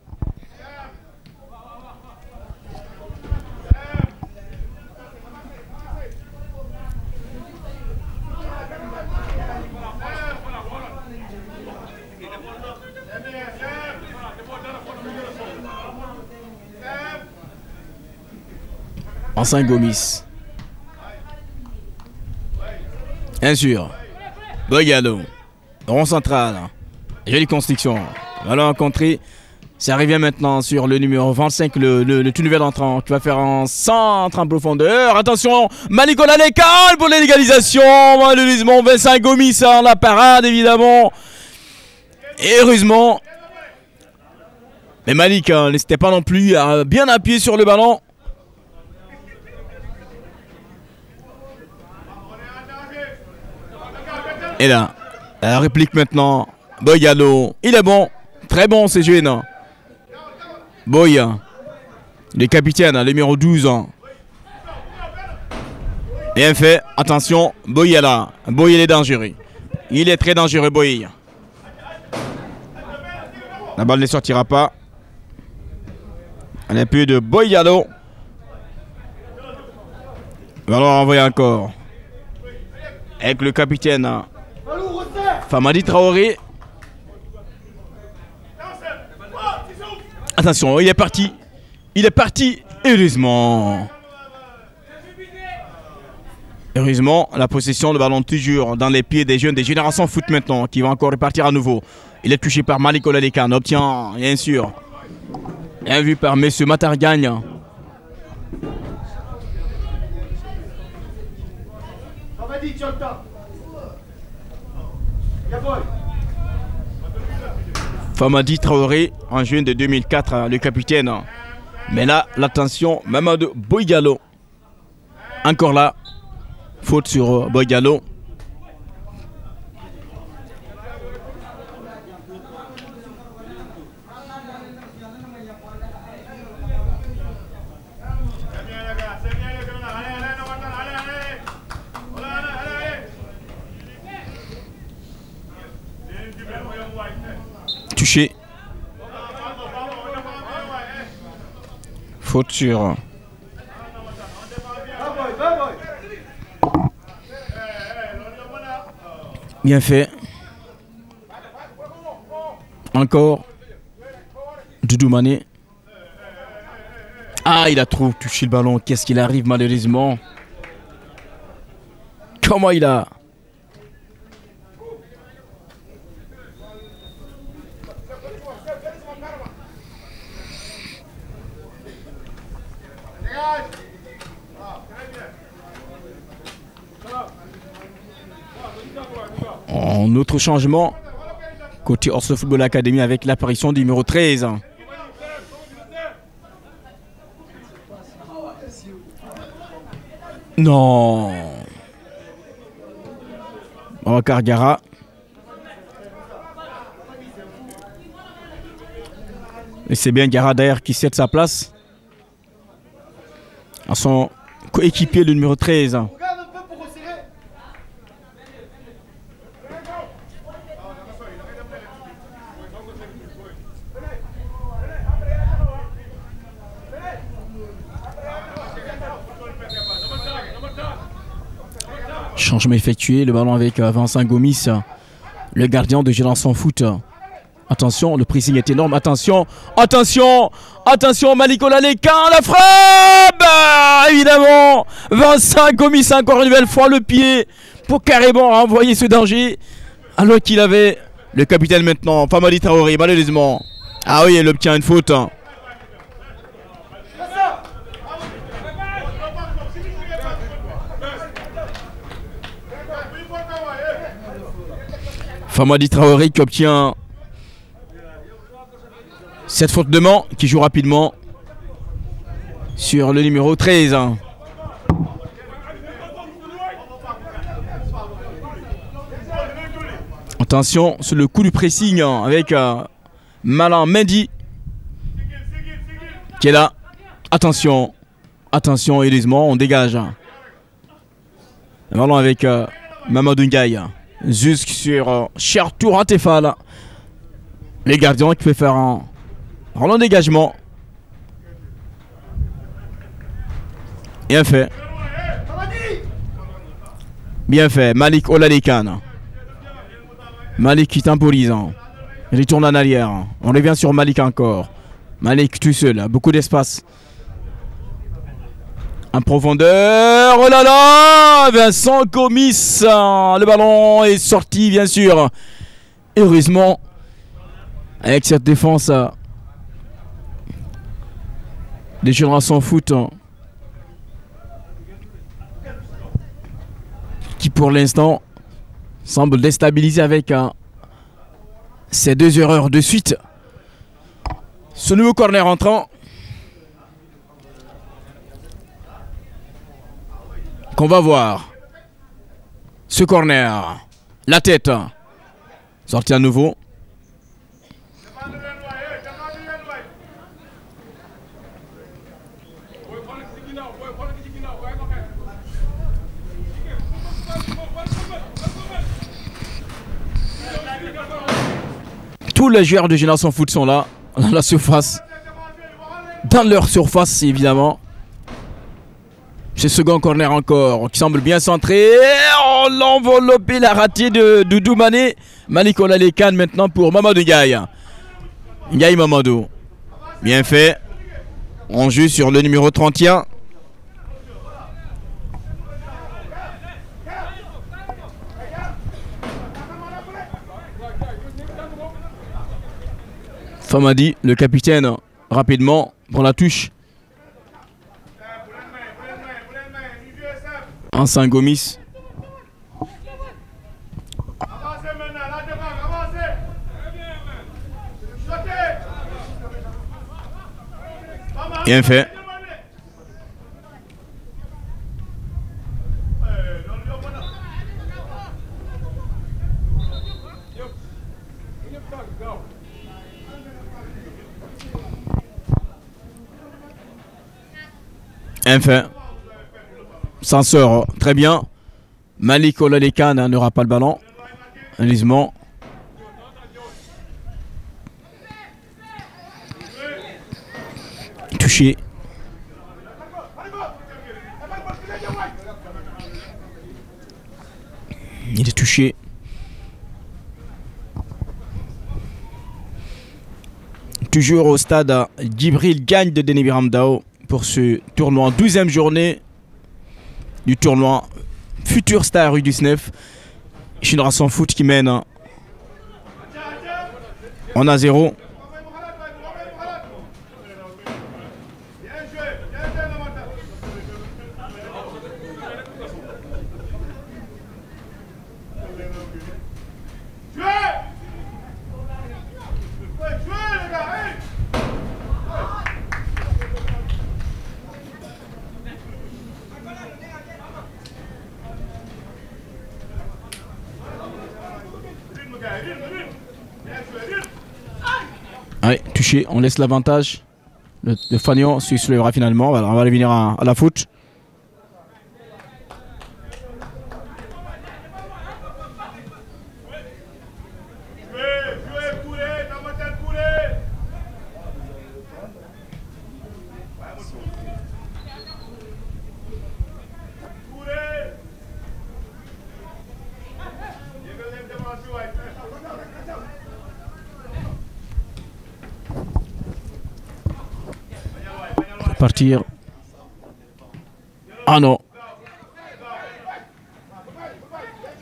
Enceinte Gomis. Bien sûr. Boyalo. Rond central. Jolie construction. Ballon rencontré. Ça revient maintenant sur le numéro 25, le tout nouvel entrant qui va faire un centre en profondeur. Attention, Malikola Lekan pour l'égalisation. Malheureusement, Vincent Gomis en la parade évidemment. Et heureusement. Mais Malik n'était pas non plus bien appuyé sur le ballon. Et là, la réplique maintenant. Boyalo, il est bon. Très bon, c'est jeune. Boy, le capitaine, le numéro 12. Bien fait. Attention, Boy est là. Boy, il est dangereux. Il est très dangereux, Boy. La balle ne sortira pas. Un peu de Boyalo. Ballon renvoyé encore. Avec le capitaine. Famadi Traoré. Attention, il est parti. Il est parti. Heureusement. Heureusement, la possession, le ballon toujours dans les pieds des jeunes des Générations Foot maintenant, qui va encore repartir à nouveau. Il est touché par Malikola Lekan. Obtient, bien sûr. Bien vu par M. Matargagne. Famadi Traoré, en juin de 2004, le capitaine. Mais là, l'attention, Mamadou Boyalo. Encore là, faute sur Boyalo. Touché. Faute sur. Bien fait. Encore. Doudou Mané. Ah, il a trop touché le ballon. Qu'est-ce qu'il arrive malheureusement. Comment il a. En autre changement, côté Oslo Football Academy avec l'apparition du numéro 13. Non. Babacar Gara. Et c'est bien Gara d'ailleurs qui cède sa place à son coéquipier, le numéro 13. Regarde un peu pour resserrer. Changement effectué, le ballon avec Vincent Gomis, le gardien de Génération Foot. Attention, le pressing est énorme. Attention, attention, attention, Malik Olalekan, la frappe. Évidemment, Vincent Gomis encore une nouvelle fois le pied pour carrément renvoyer ce danger. Alors qu'il avait le capitaine maintenant, Famadi Traoré, malheureusement. Ah oui, il obtient une faute. Famadi Traoré qui obtient cette faute de main qui joue rapidement sur le numéro 13. Attention sur le coup du pressing avec Malan Mendy qui est là. Attention, attention, heureusement, on dégage. Le ballon avec Mamadou Ndiaye. Jusque sur Chertou Ratefal. Les gardiens qui peuvent faire un long dégagement. Bien fait. Bien fait. Malik Olalekan. Malik qui temporise. Il retourne en arrière. On revient sur Malik encore. Malik tout seul. Beaucoup d'espace. En profondeur. Oh là là, Vincent Gomis. Le ballon est sorti bien sûr. Heureusement. Avec cette défense des Génération Foot qui pour l'instant semble déstabiliser avec ces deux erreurs de suite. Ce nouveau corner entrant qu'on va voir. Ce corner, la tête sorti à nouveau. Tous les joueurs de Génération Foot sont là, dans la surface. Dans leur surface, évidemment. Ce second corner encore, qui semble bien centré. Oh, l'enveloppé, la ratée de Doudou Mané. Malik Olalekan maintenant pour Mamadou Ndiaye. Ndiaye Mamadou. Bien fait. On joue sur le numéro 31. Famadi, le capitaine, rapidement pour la touche. Vincent Gomis. Bien fait. Enfin, s'en sort très bien. Malik Olalekan n'aura pas le ballon. Lisement. Touché. Il est touché. Toujours au stade Djibril Gagne de Denis Biramdao pour ce tournoi en 12e journée du tournoi Futur Star U19. Génération Foot qui mène en A0. Ouais, touché, on laisse l'avantage. Le Fagnon se soulèvera finalement. Voilà, on va aller venir à la faute. Partir. Ah non.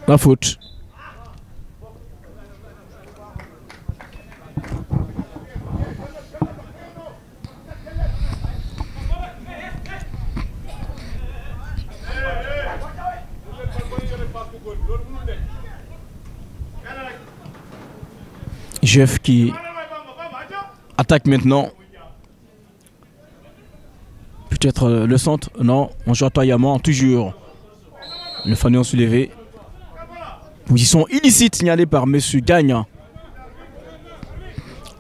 La faute. Jeff qui attaque maintenant. Peut-être le centre. Non, on joue toillamment. Toujours le Fagnon soulevé. Position illicite signalée par M. Gagne.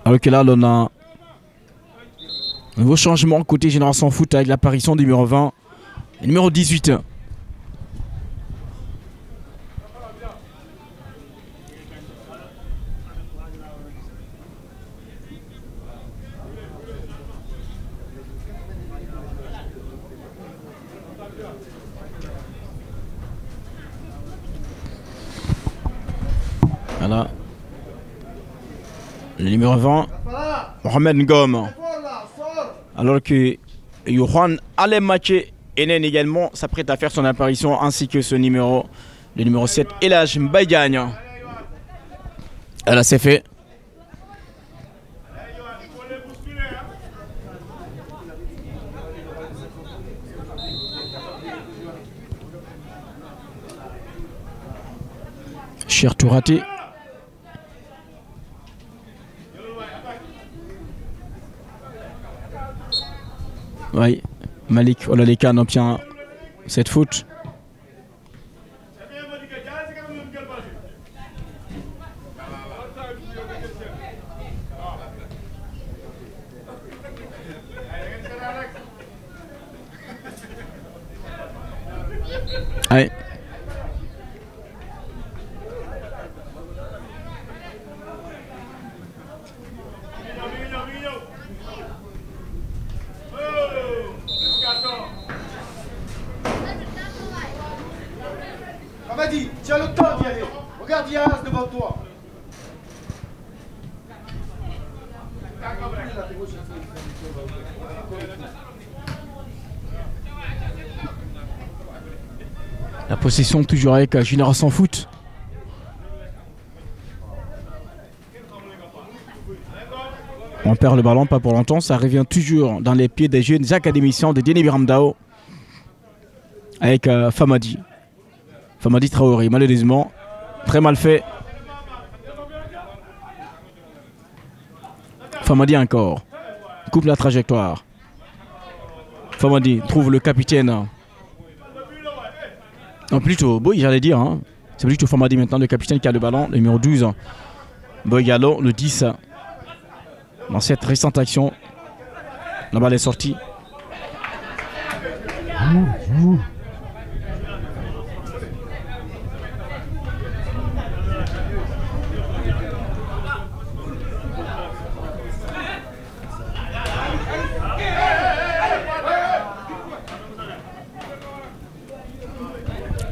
Alors que là, on a un nouveau changement côté Génération Foot avec l'apparition du numéro 20 et numéro 18. Voilà. Le numéro 20, Mohamed Ngom. Alors que Johan Alemaché Enen également s'apprête à faire son apparition, ainsi que ce numéro, le numéro 7, Elhaj Mbaye. Voilà, c'est fait. Cher tout raté. Oui, Malik Olalekan obtient cette faute. Allez. Mamadi, tu as le temps d'y aller. Regarde, il y a un as devant toi. La possession toujours avec Génération Foot. On perd le ballon, pas pour longtemps. Ça revient toujours dans les pieds des jeunes académiciens de Déné Biramdao. Avec Famadi. Famadi Traoré, malheureusement. Très mal fait. Famadi encore. Coupe la trajectoire. Famadi trouve le capitaine. Non, plutôt, Boy, j'allais dire. Hein. C'est plutôt Famadi maintenant, le capitaine qui a le ballon, le numéro 12. Boy Gallo, le 10. Dans cette récente action, la balle est sortie.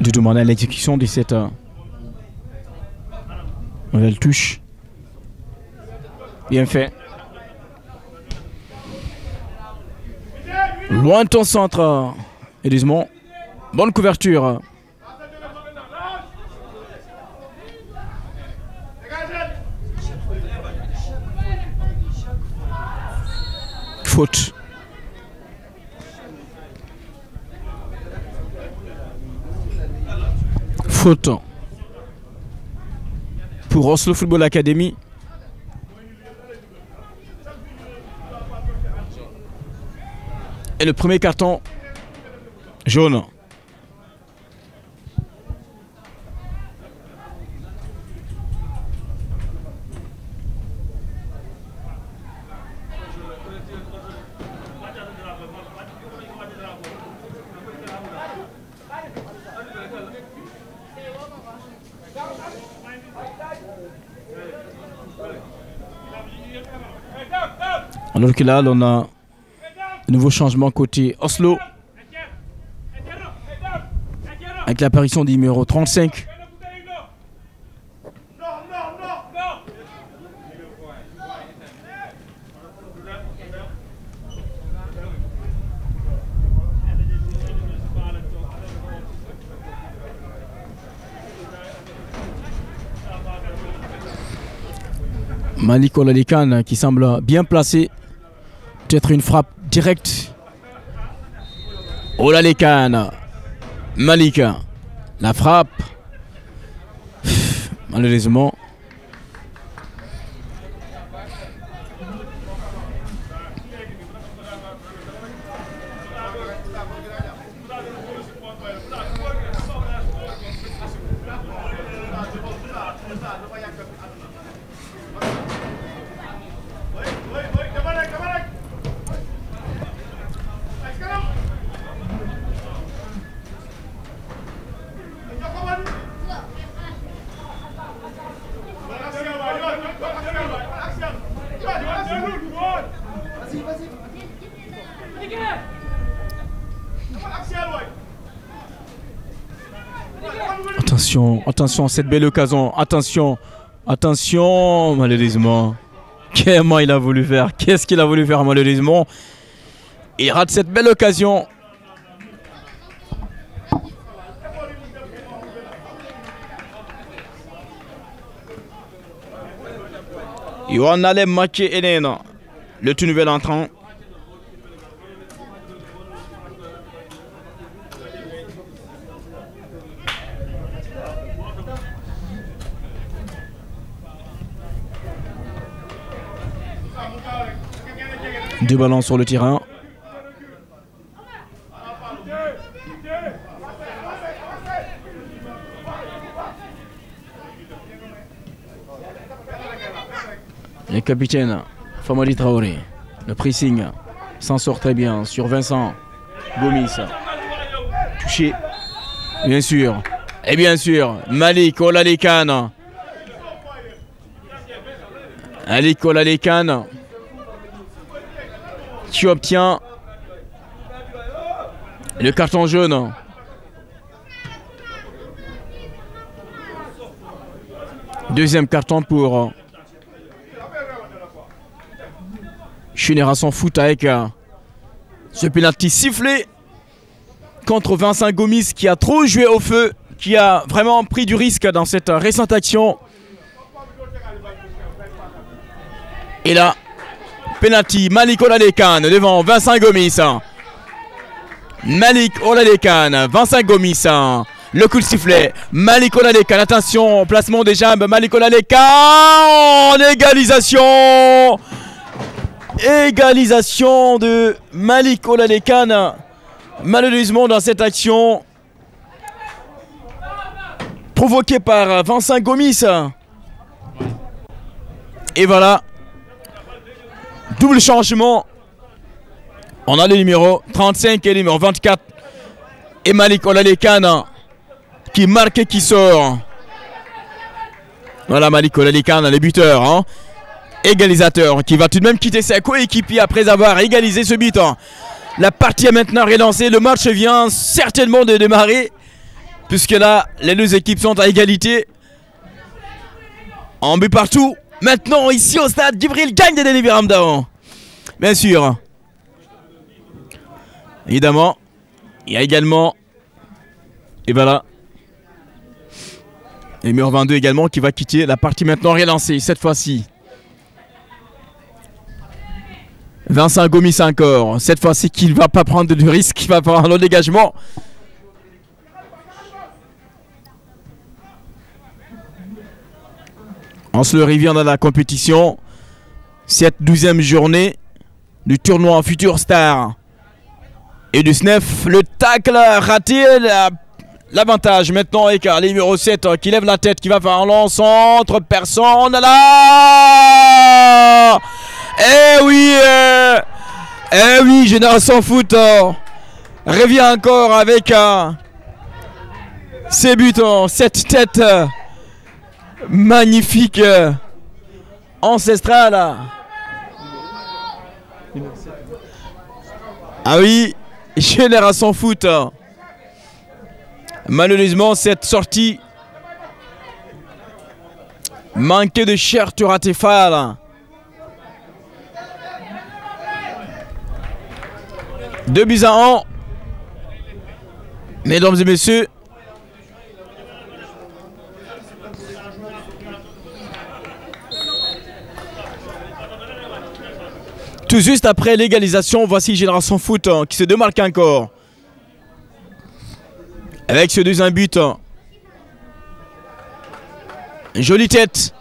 De demander à l'exécution de cette nouvelle touche. Bien fait. Loin de ton centre. Heureusement. Bonne couverture. Faute. Faute. Pour Oslo Football Academy. Et le premier carton jaune. Alors que là, on a de nouveaux changements côté Oslo. Avec l'apparition du numéro 35. Malik Olalekan qui semble bien placé. Peut-être une frappe directe. Olalekan. Malik. La frappe. Malheureusement. Attention, attention, cette belle occasion. Attention, attention, malheureusement. Comment il a voulu faire? Qu'est-ce qu'il a voulu faire malheureusement? Il rate cette belle occasion. Yohan Alem Maké Elena, le tout nouvel entrant. Deux ballons sur le terrain. Le capitaine Famadi Traoré, le pressing s'en sort très bien sur Vincent Gomis. Touché, bien sûr. Et bien sûr, Malik Olalekan. Malik Olalekan qui obtient le carton jaune. Deuxième carton pour Génération Foot avec ce penalty sifflé contre Vincent Gomis qui a trop joué au feu, qui a vraiment pris du risque dans cette récente action. Et là, penalty, Malik Olalekan devant Vincent Gomis. Malik Olalekan, Vincent Gomis. Le coup de sifflet, Malik Olalekan, attention, placement des jambes, Malik Olalekan, égalisation. Égalisation de Malik Olalekan. Malheureusement dans cette action provoquée par Vincent Gomis. Et voilà. Double changement. On a le numéro 35 et le numéro 24. Et Malik Olalekan qui marque et qui sort. Voilà Malik Olalekan, le buteur. Hein. Égalisateur qui va tout de même quitter ses coéquipiers après avoir égalisé ce but. La partie est maintenant relancée. Le match vient certainement de démarrer. Puisque là, les deux équipes sont à égalité. En but partout. Maintenant, ici au stade, Djibril gagne des Délivrés Ramdan. Bien sûr. Évidemment, il y a également. Et voilà. Le numéro 22 également qui va quitter. La partie maintenant relancée cette fois-ci. Vincent Gomis encore. Cette fois-ci qu'il ne va pas prendre de risque. Il va prendre le dégagement. On se le revient dans la compétition. Cette 12e journée du tournoi Futur Star. Et du SNEF, le tacle raté. L'avantage maintenant avec le numéro 7 qui lève la tête, qui va faire un long centre. Personne là. Eh oui, Génération Foot revient encore avec ses buts, cette tête magnifique, ancestrale. Ah oui, Génération Foot. Malheureusement, cette sortie manquait de chair Turatifal. 2-1. Mesdames et messieurs. Tout juste après l'égalisation, voici Génération Foot qui se démarque encore. Avec ce deuxième but. Jolie tête.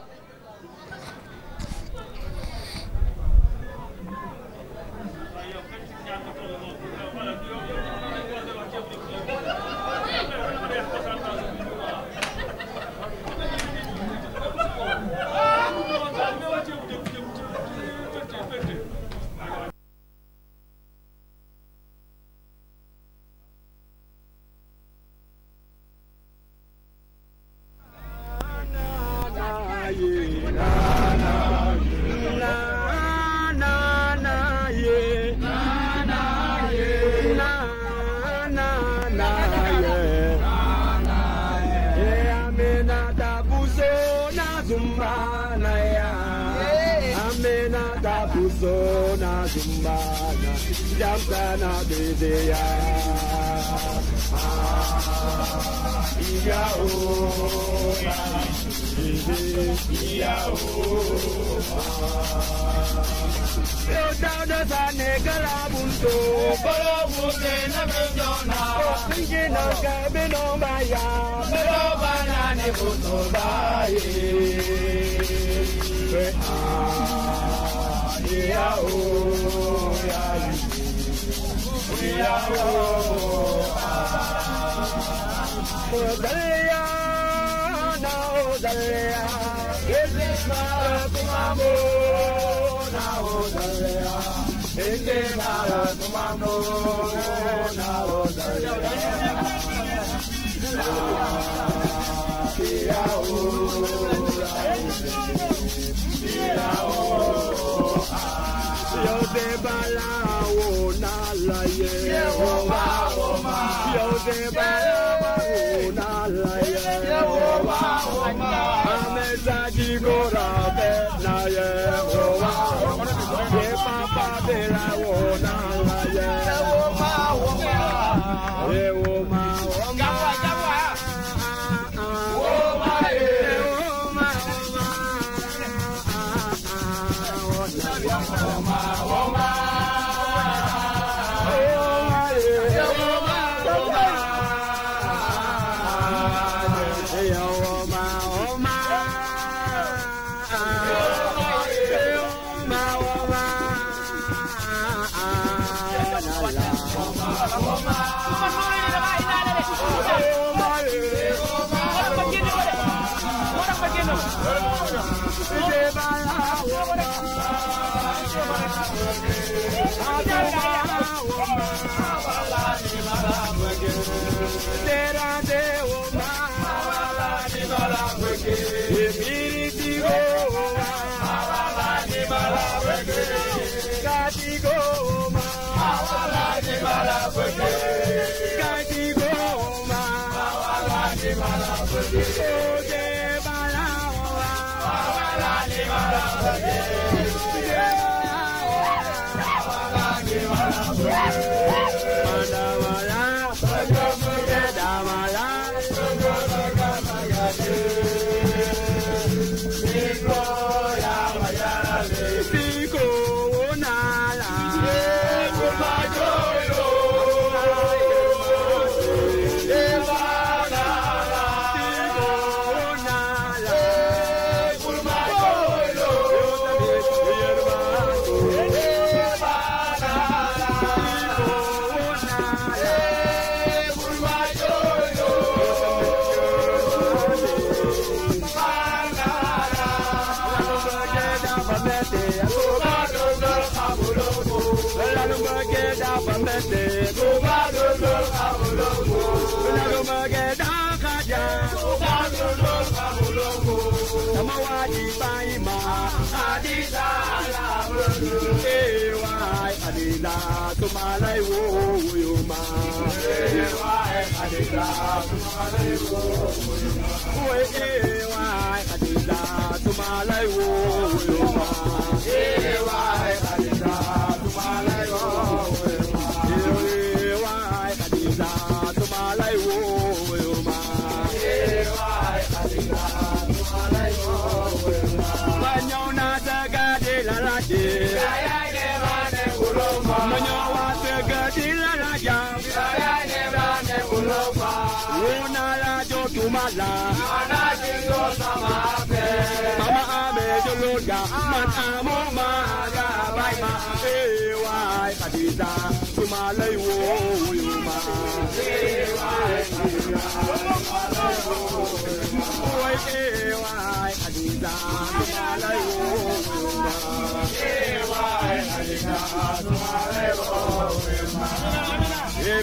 Adisa la Adila Tumalai Woyuma. Adila Tumalai Woyuma. Adila Tumalai Woyuma. Adila Tumalai Woyuma. Adila Tumalai Woyuma. Manyona tagadi la laje, manyawa tagadi la laja, una la jo tumala, mama ame jologa, man amo maga bai ma ewai kadida tumala wo yuma.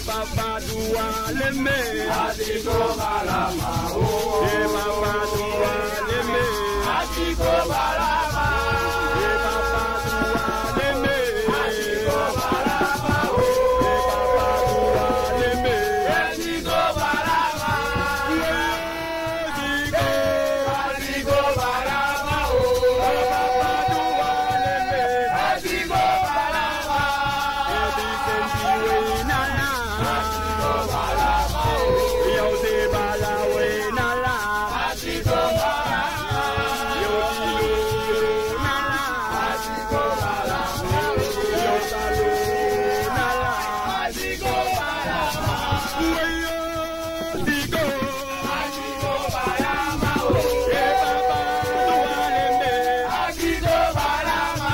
Papa dua leme, adiko balama. Papa dua leme, adiko balama. Papa dua leme, adiko balama. Papa dua leme, adiko balama. Adiko balama. Papa dua leme, adiko balama.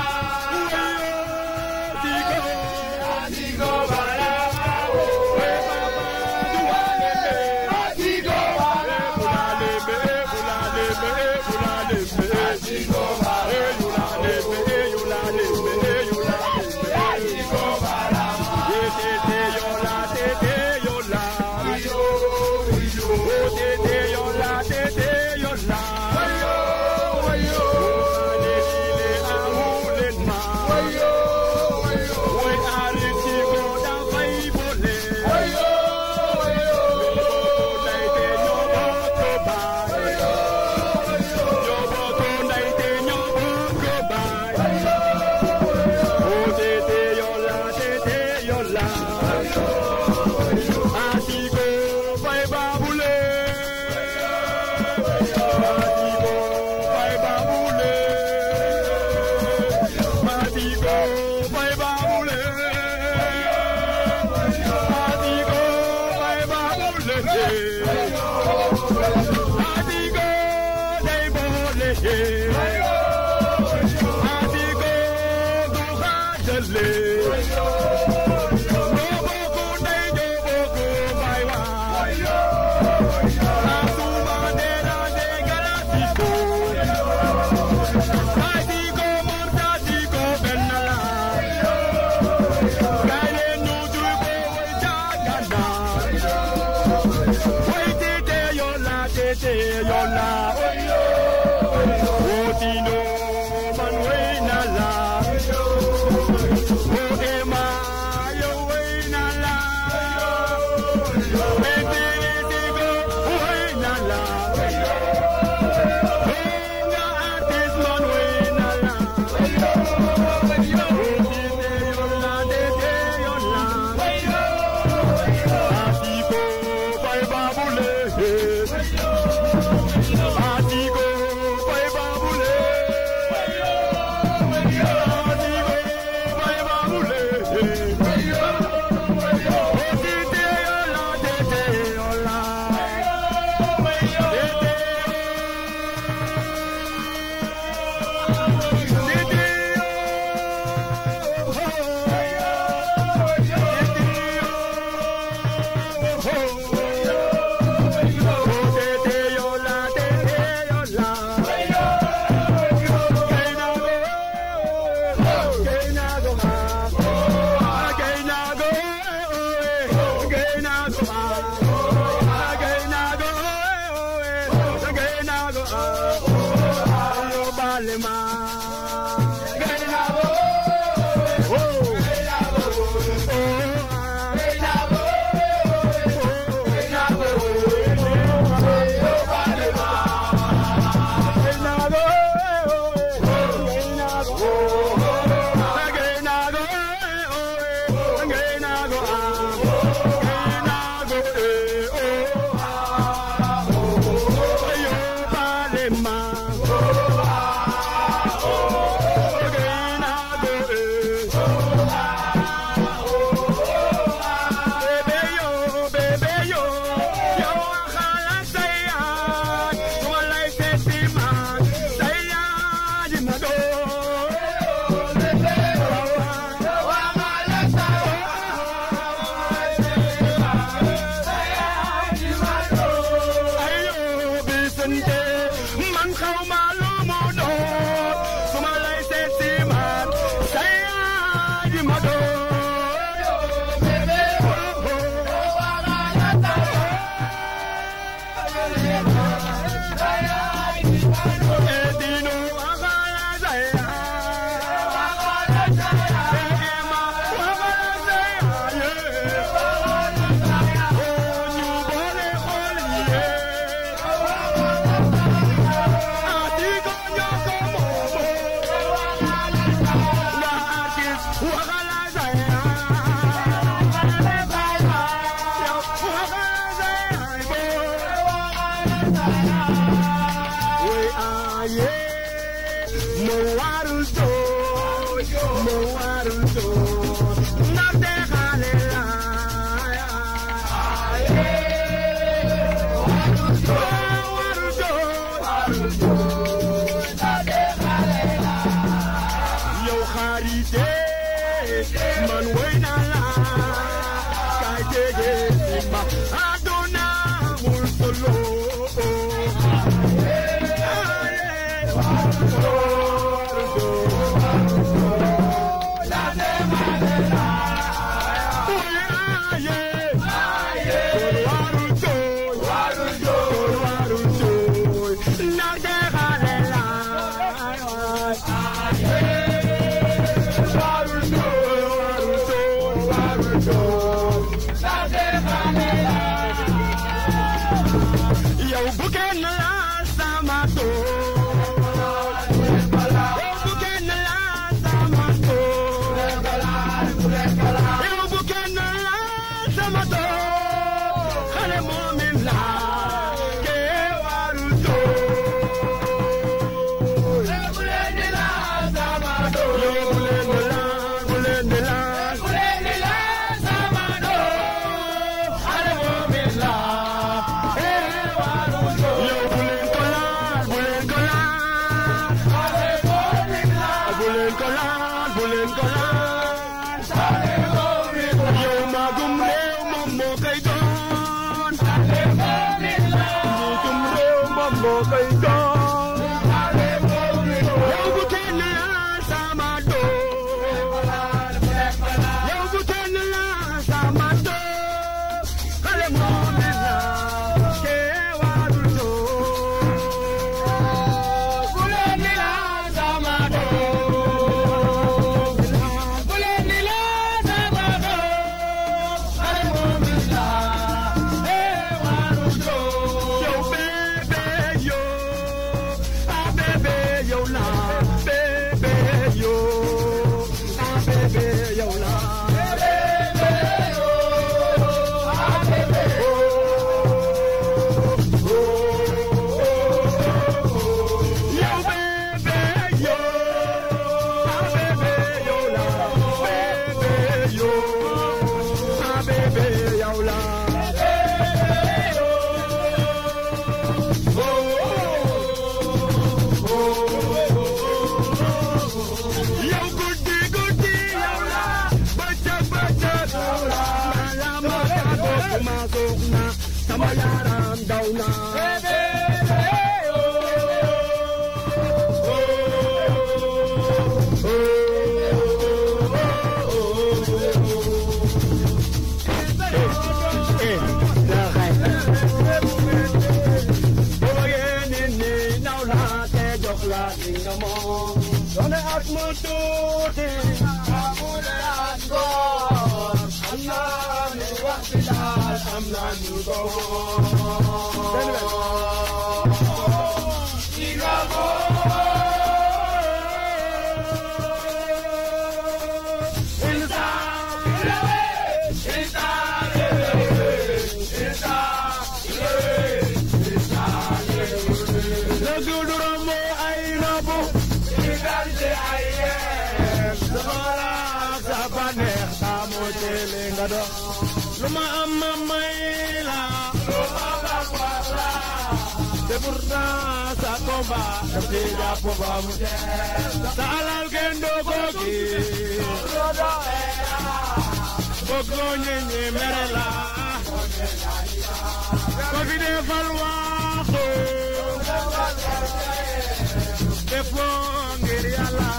Defongiri yalla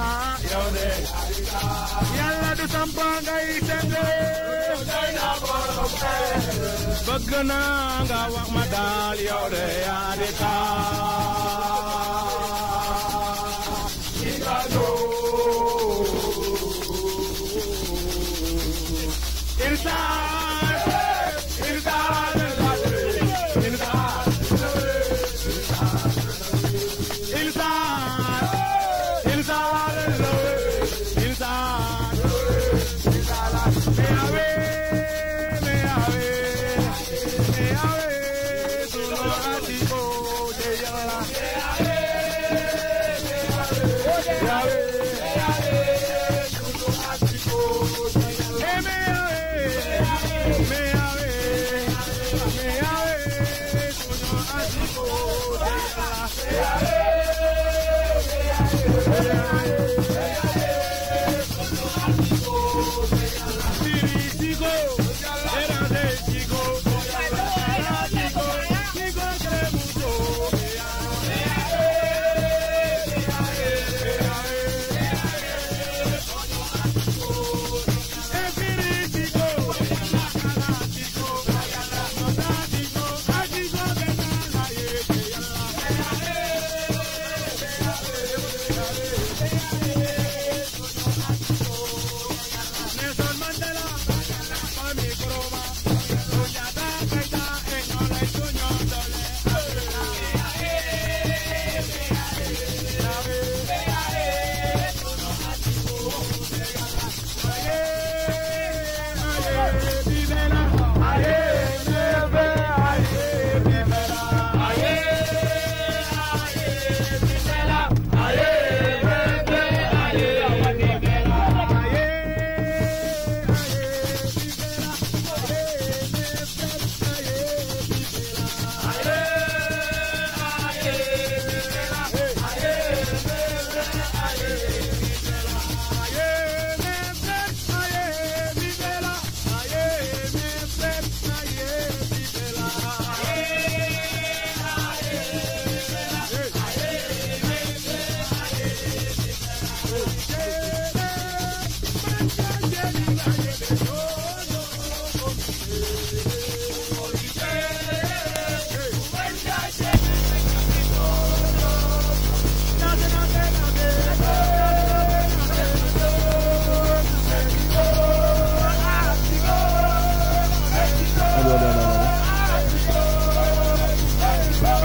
yaude yalla du sampanga itende bëgg naa nga wax ma daal yaude yaa di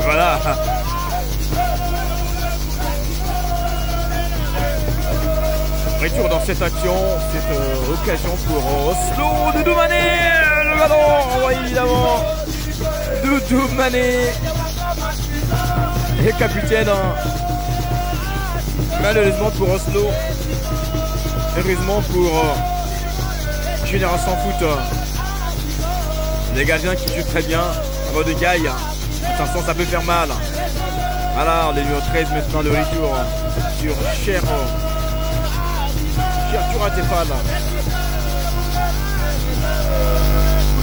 Voilà. Retour dans cette action, cette occasion pour Oslo, Doudou Mané, le ballon, évidemment, Doudou Mané, et capitaine, malheureusement pour Oslo, heureusement pour Génération Foot, les gardiens qui jouent très bien, en mode gaille, attention ça peut faire mal. Voilà, le numéro 13 maintenant le retour sur Cher Turatefal.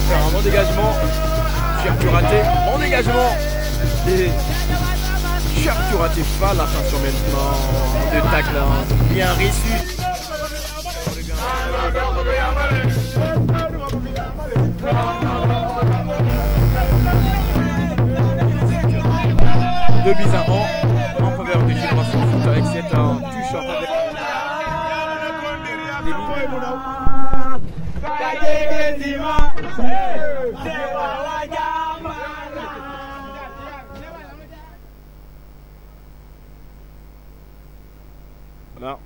Faire un bon dégagement. Cher Turaté, bon dégagement. Et Cher Turatefal, attention maintenant. Deux tacles bien reçus. Deux buts à 1 en faveur de Génération Foot avec cette touche en faveur. Voilà.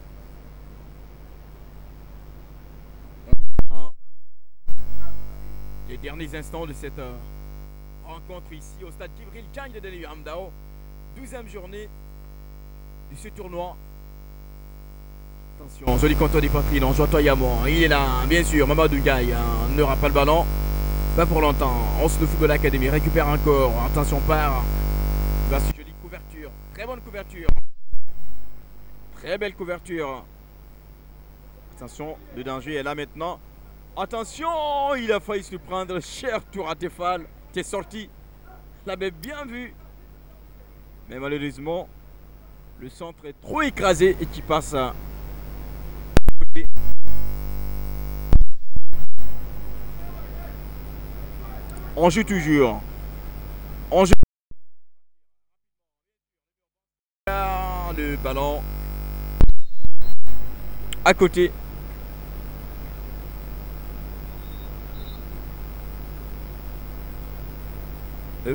Les derniers instants de cette rencontre ici au stade Djibril Diagne de Deli Hamdao. 12e journée de ce tournoi. Attention, joli contour des poitrines, on joue toyamment. Il est là, bien sûr, Mamadou Gaye n'aura pas le ballon. Pas pour longtemps. Oslo Football Academy récupère encore. Attention, part. Voici jolie couverture. Très bonne couverture. Très belle couverture. Attention, le danger est là maintenant. Attention, il a failli se prendre. Cher Turatefal, t'es sorti. Je l'avais bien vu. Mais malheureusement, Le centre est trop écrasé et qui passe à... On joue toujours. On joue. Le ballon à côté.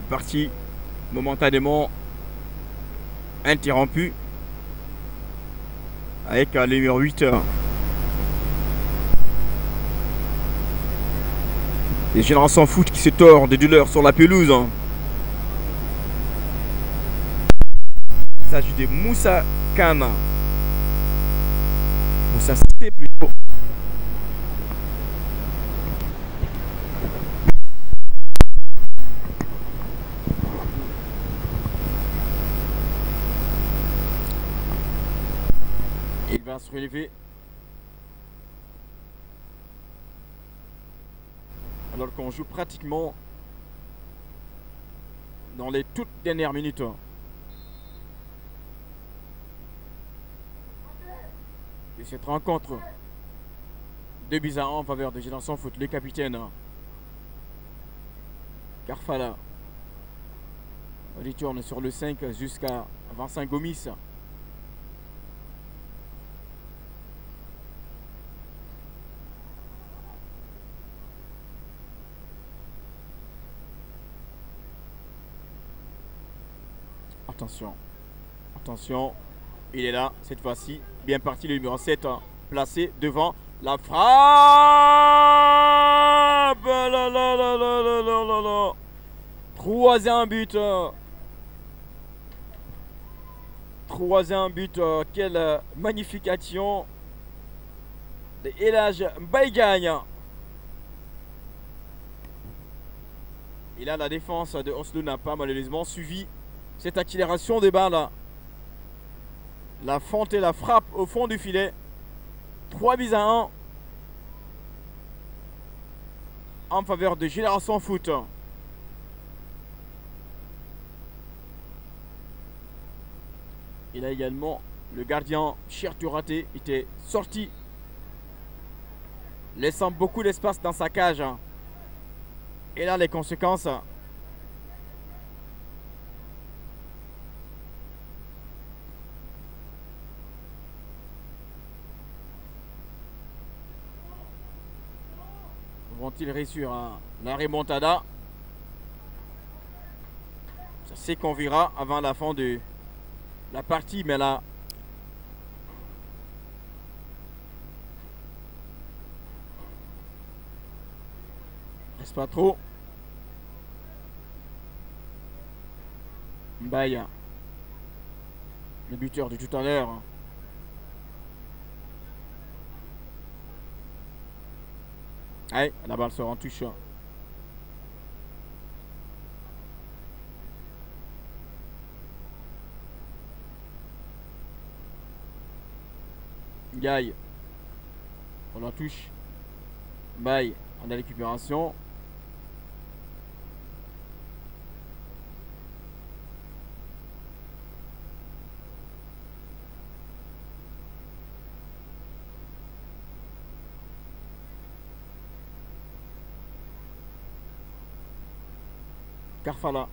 Parti momentanément interrompu avec le numéro 8. Les Générations Foot qui se tordent des douleurs sur la pelouse. Il s'agit de Moussa Khan. Moussa C plutôt. Il va se relever. Alors qu'on joue pratiquement dans les toutes dernières minutes. Et cette rencontre 2-1 en faveur de Génération Foot, le capitaine Karfala retourne sur le 5 jusqu'à Vincent Gomis. Attention, attention, il est là cette fois-ci, bien parti le numéro 7, placé devant la frappe. Là, là, là, là, là, là, là, là. Troisième but. Troisième but, quelle magnifique action de Elhaj Mbaye. Et là la défense de Oslo n'a pas malheureusement suivi cette accélération des balles. La fente et la frappe au fond du filet. 3-1 en faveur de Génération Foot. Il a également le gardien Cher Touraté était sorti, laissant beaucoup d'espace dans sa cage. Et là les conséquences. Vont-ils réussir la remontada? Ça c'est qu'on verra avant la fin de la partie, mais là reste pas trop. Mbaye, le buteur de tout à l'heure. Allez, la balle sort en touche. Gaï, on la touche. Baye, on a la récupération. Karfala.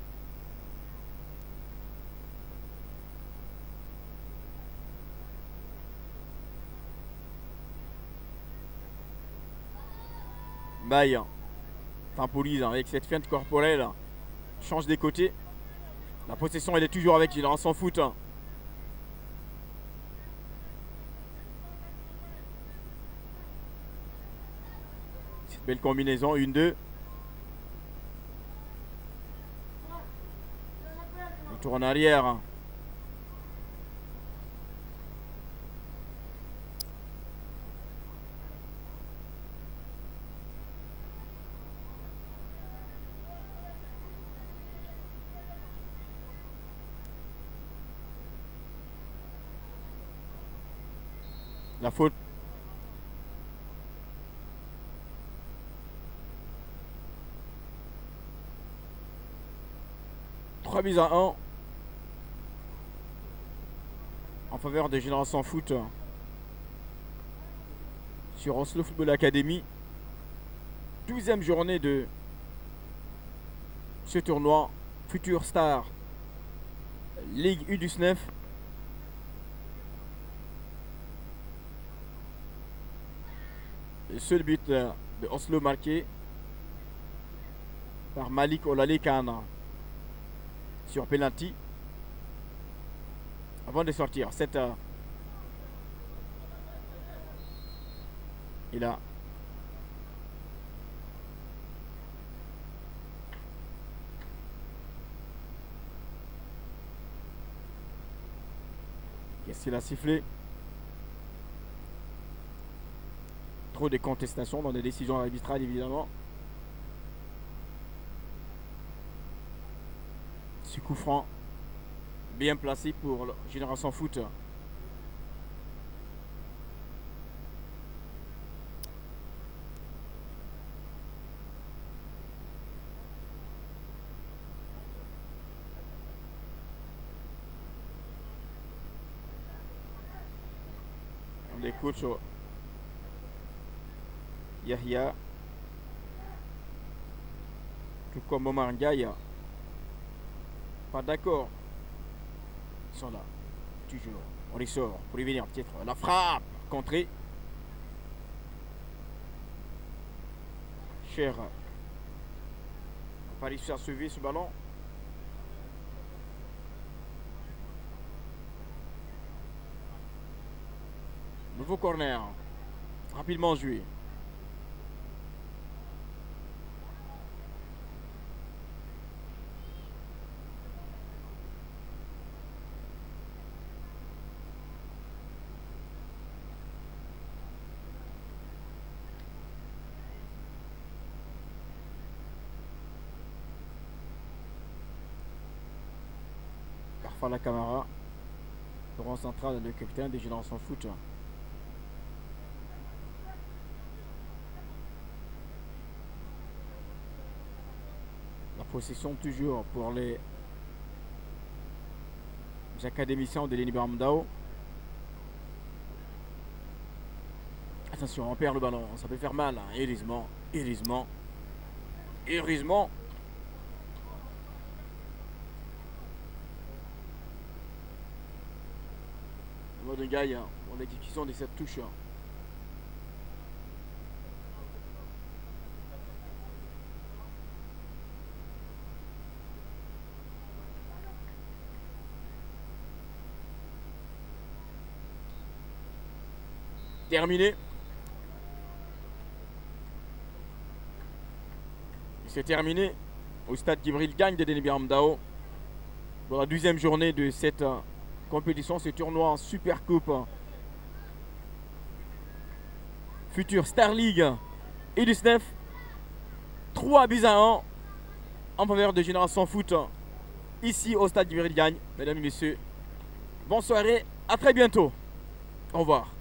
Baye temporise avec cette feinte corporelle, change des côtés. La possession elle est toujours avec Génération Foot. Cette belle combinaison, 1-2. Retour en arrière. La faute. Trois buts à 1. en faveur de Génération Foot sur Oslo Football Academy. 12e journée de ce tournoi Future Star Ligue U19. Le seul but de Oslo marqué par Malik Olalekan sur penalty avant de sortir. Et là, qu'est-ce qu'il a sifflé? Trop de contestations dans des décisions arbitrales, évidemment. Ce coup franc bien placé pour Génération Foot. Les coachs Yahya, tout comme Omar Ndiaye, pas d'accord. Ils sont là, toujours. On les sort pour y venir. Peut-être la frappe, contrée. Cher n'a pas réussi à sauver ce ballon. Nouveau corner, rapidement joué. Fala Camara, le rang central, le capitaine des Générations Foot. La possession toujours pour les académiciens de l'Université Mdao. Attention, on perd le ballon, ça peut faire mal. Hein. Heureusement. De Gaï pour l'exécution de cette touche. Terminé. C'est terminé au stade Djibril Gagne de Denibir Mdao pour la 12e journée de cette compétition, ce tournoi en Super Coupe Future Star League U19. 3-1 en faveur de Génération Foot ici au stade Djibril Gagne. Mesdames et messieurs, bonne soirée, à très bientôt. Au revoir.